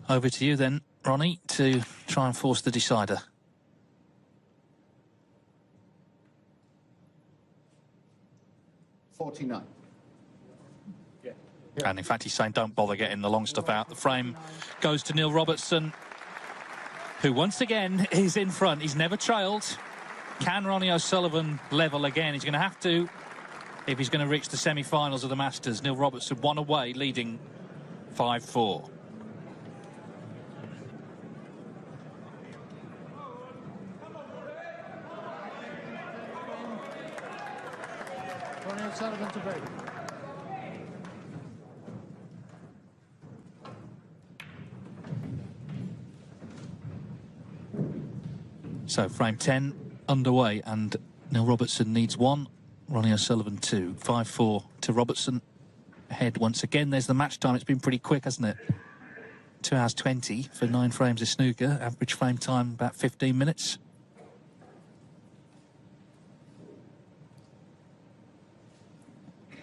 Over to you then, Ronnie, to try and force the decider. $49. And in fact, he's saying don't bother getting the long stuff out. The frame goes to Neil Robertson, who once again is in front. He's never trailed. Can Ronnie O'Sullivan level again? He's going to have to if he's going to reach the semi-finals of the Masters. Neil Robertson 1 away, leading 5-4. Ronnie O'Sullivan to break. So frame 10 underway, and Neil Robertson needs 1, Ronnie O'Sullivan 2. 5-4 to Robertson. Ahead once again. There's the match time. It's been pretty quick, hasn't it? 2 hours 20 for 9 frames of snooker. Average frame time about 15 minutes.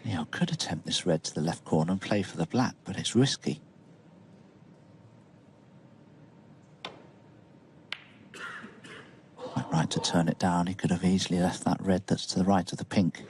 Neil could attempt this red to the left corner and play for the black, but it's risky. Quite right to turn it down. He could have easily left that red that's to the right of the pink.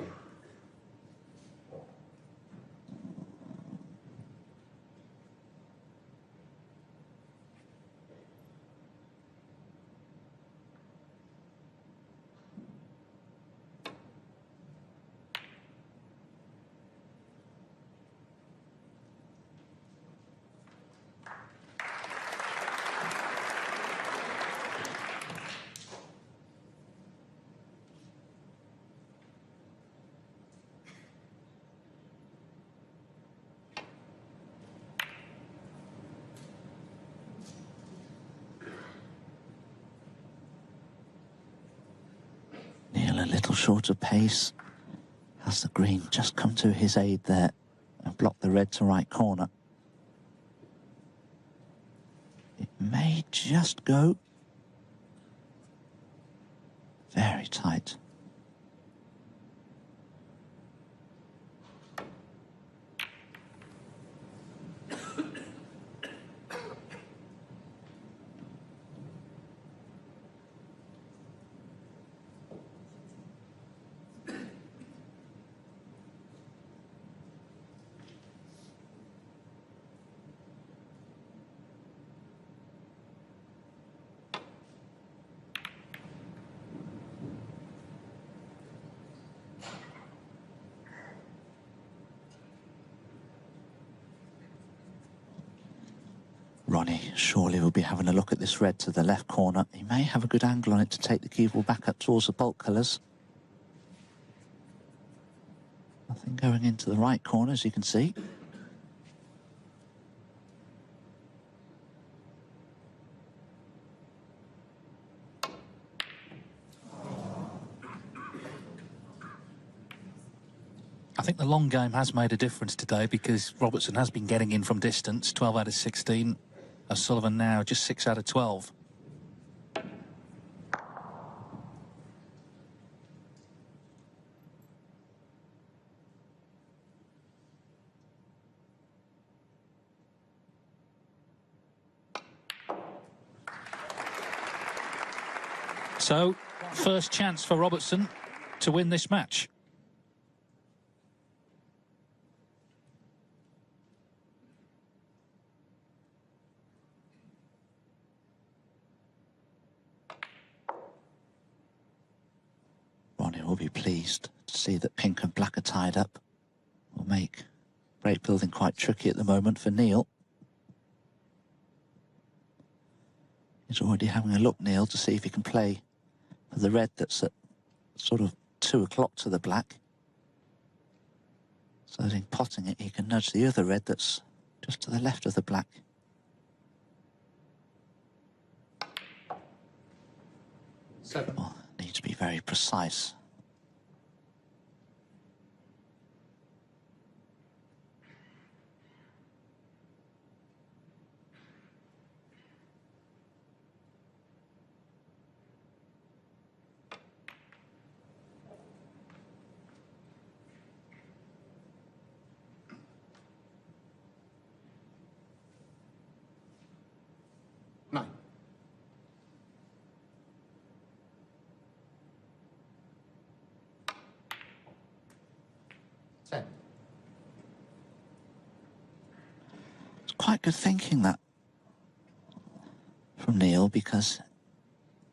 A little short of pace. Has the green just come to his aid there and blocked the red to right corner? It may just go. Very tight. Ronnie surely will be having a look at this red to the left corner. He may have a good angle on it to take the cue ball back up towards the bulk colours. Nothing going into the right corner, as you can see. I think the long game has made a difference today because Robertson has been getting in from distance, 12 out of 16. O'Sullivan now just 6 out of 12. So, first chance for Robertson to win this match. will be pleased to see that pink and black are tied up. Will make break building quite tricky at the moment for Neil. He's already having a look, Neil, to see if he can play for the red that's at sort of 2 o'clock to the black. So that in potting it, he can nudge the other red that's just to the left of the black. Well, need to be very precise. Nine. Ten. It's quite good thinking, that, from Neil, because,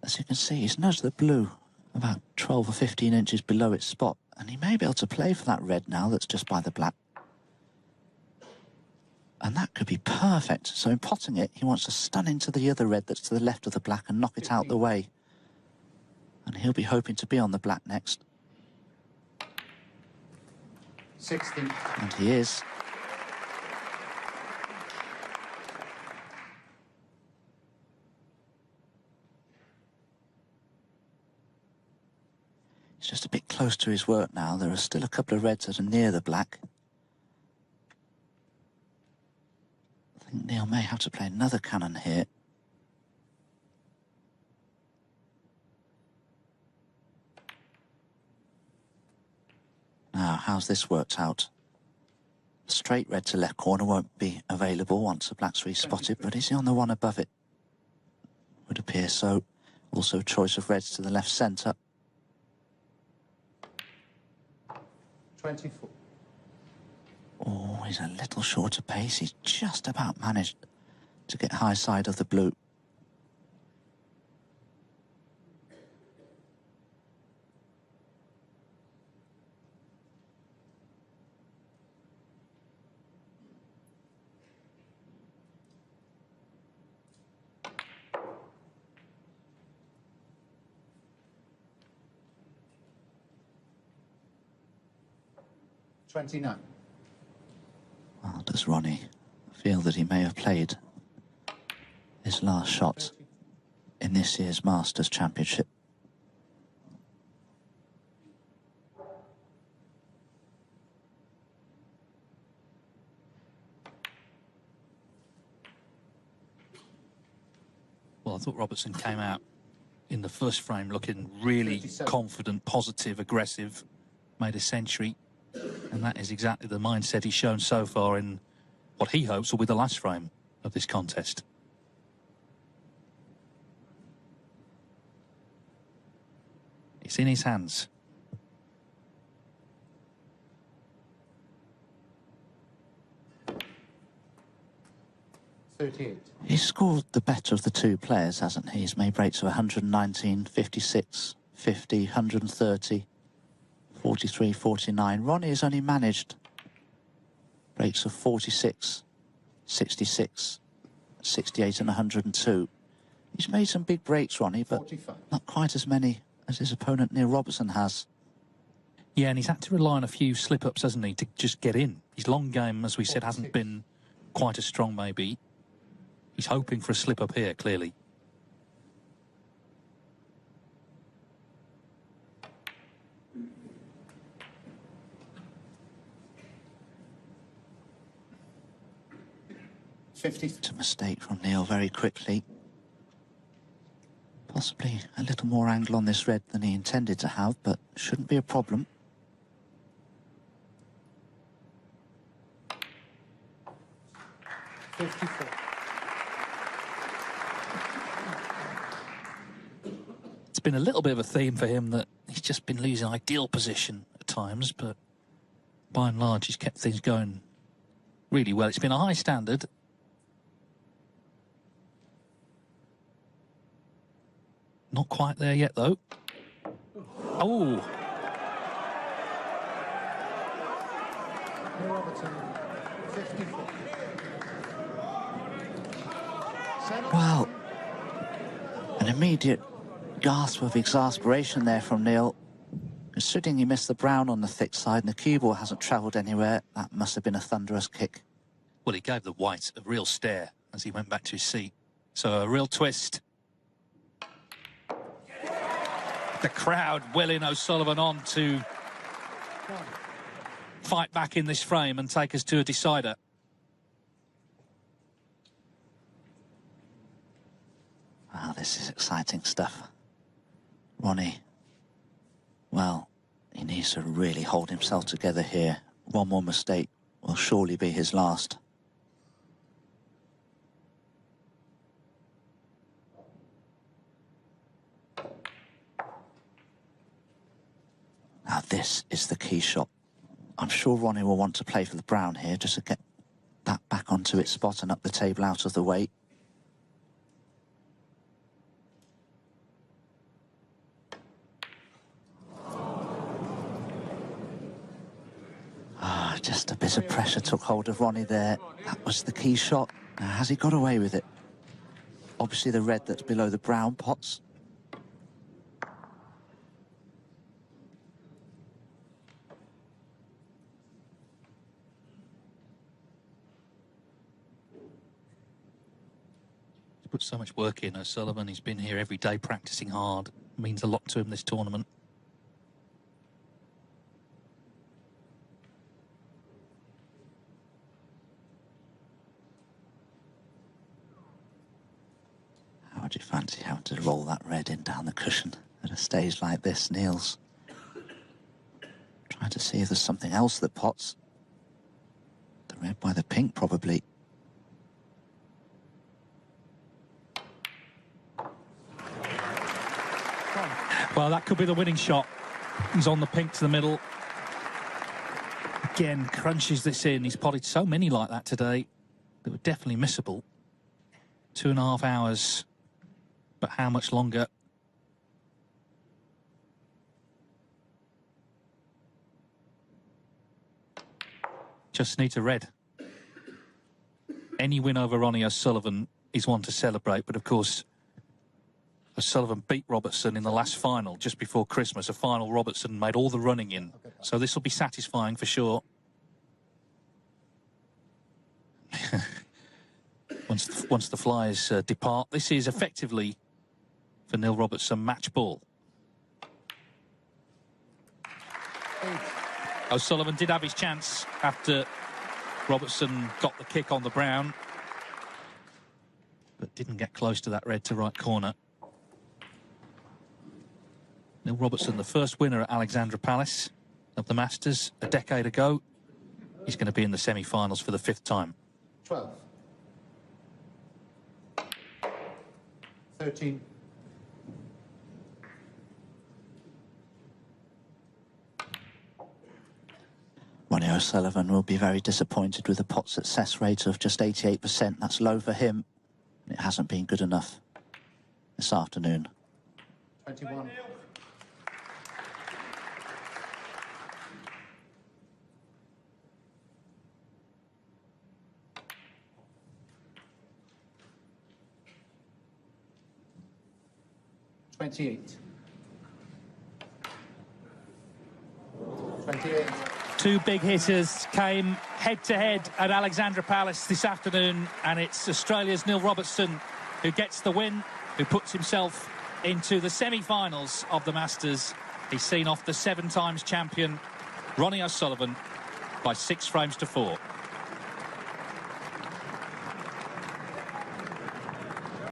as you can see, he's nudged the blue about 12 or 15 inches below its spot, and he may be able to play for that red now that's just by the black. And that could be perfect. So in potting it, he wants to stun into the other red that's to the left of the black and knock it out the way. And he'll be hoping to be on the black next. 16. And he is. He's just a bit close to his work now. There are still a couple of reds that are near the black. I think Neil may have to play another cannon here. Now, how's this worked out? Straight red to left corner won't be available once the black's respotted, but is he on the one above it? Would appear so. Also choice of reds to the left centre. 24. Oh, he's a little short of pace. He's just about managed to get high side of the blue. $29. Well, does Ronnie feel that he may have played his last shot in this year's Masters Championship? Well, I thought Robertson came out in the first frame looking really confident, positive, aggressive, made a century. And that is exactly the mindset he's shown so far in what he hopes will be the last frame of this contest. It's in his hands. $38. He's scored the better of the two players, hasn't he? He's made breaks of 119, 56, 50, 130, 43, 49. Ronnie has only managed breaks of 46, 66, 68 and 102. He's made some big breaks, Ronnie, but 45. not quite as many as his opponent Neil Robertson has. Yeah, and he's had to rely on a few slip-ups, hasn't he, to just get in. His long game, as we said, hasn't been quite as strong, maybe. He's hoping for a slip-up here, clearly. It's a mistake from Neil very quickly. Possibly a little more angle on this red than he intended to have, but shouldn't be a problem. It's been a little bit of a theme for him that he's just been losing ideal position at times, but by and large he's kept things going really well. It's been a high standard. Not quite there yet, though. Oh, Neil Robertson, 54. Well, an immediate gasp of exasperation there from Neil. Considering he missed the brown on the thick side and the cue ball hasn't travelled anywhere, that must have been a thunderous kick. Well, he gave the white a real stare as he went back to his seat. So a real twist. The crowd willing O'Sullivan on to fight back in this frame and take us to a decider. Wow, this is exciting stuff. Ronnie, well, he needs to really hold himself together here. One more mistake will surely be his last. Now this is the key shot. I'm sure Ronnie will want to play for the brown here just to get that back onto its spot and up the table out of the way. Just a bit of pressure took hold of Ronnie there. That was the key shot. Now, has he got away with it? Obviously the red that's below the brown pots. He's put so much work in, O'Sullivan. He's been here every day practising hard. It means a lot to him, this tournament. How would you fancy having to roll that red in down the cushion at a stage like this? Neil's trying to see if there's something else that pots. The red by the pink, probably. Well, that could be the winning shot. He's on the pink to the middle. Again, crunches this in. He's potted so many like that today that were definitely missable. 2.5 hours. But how much longer? Just needs a red. Any win over Ronnie O'Sullivan is one to celebrate, but of course O'Sullivan beat Robertson in the last final just before Christmas, a final Robertson made all the running in. So this will be satisfying for sure. Once the flies depart, this is effectively for Neil Robertson match ball. O'Sullivan did have his chance after Robertson got the kick on the brown, but didn't get close to that red to right corner. Neil Robertson, the first winner at Alexandra Palace of the Masters a decade ago. He's going to be in the semi-finals for the 5th time. 12. 13. Ronnie O'Sullivan will be very disappointed with the pot success rate of just 88%. That's low for him. It hasn't been good enough this afternoon. 21. $28. Two big hitters came head-to-head at Alexandra Palace this afternoon, and it's Australia's Neil Robertson who gets the win, who puts himself into the semi-finals of the Masters. He's seen off the 7 times champion Ronnie O'Sullivan by 6 frames to 4.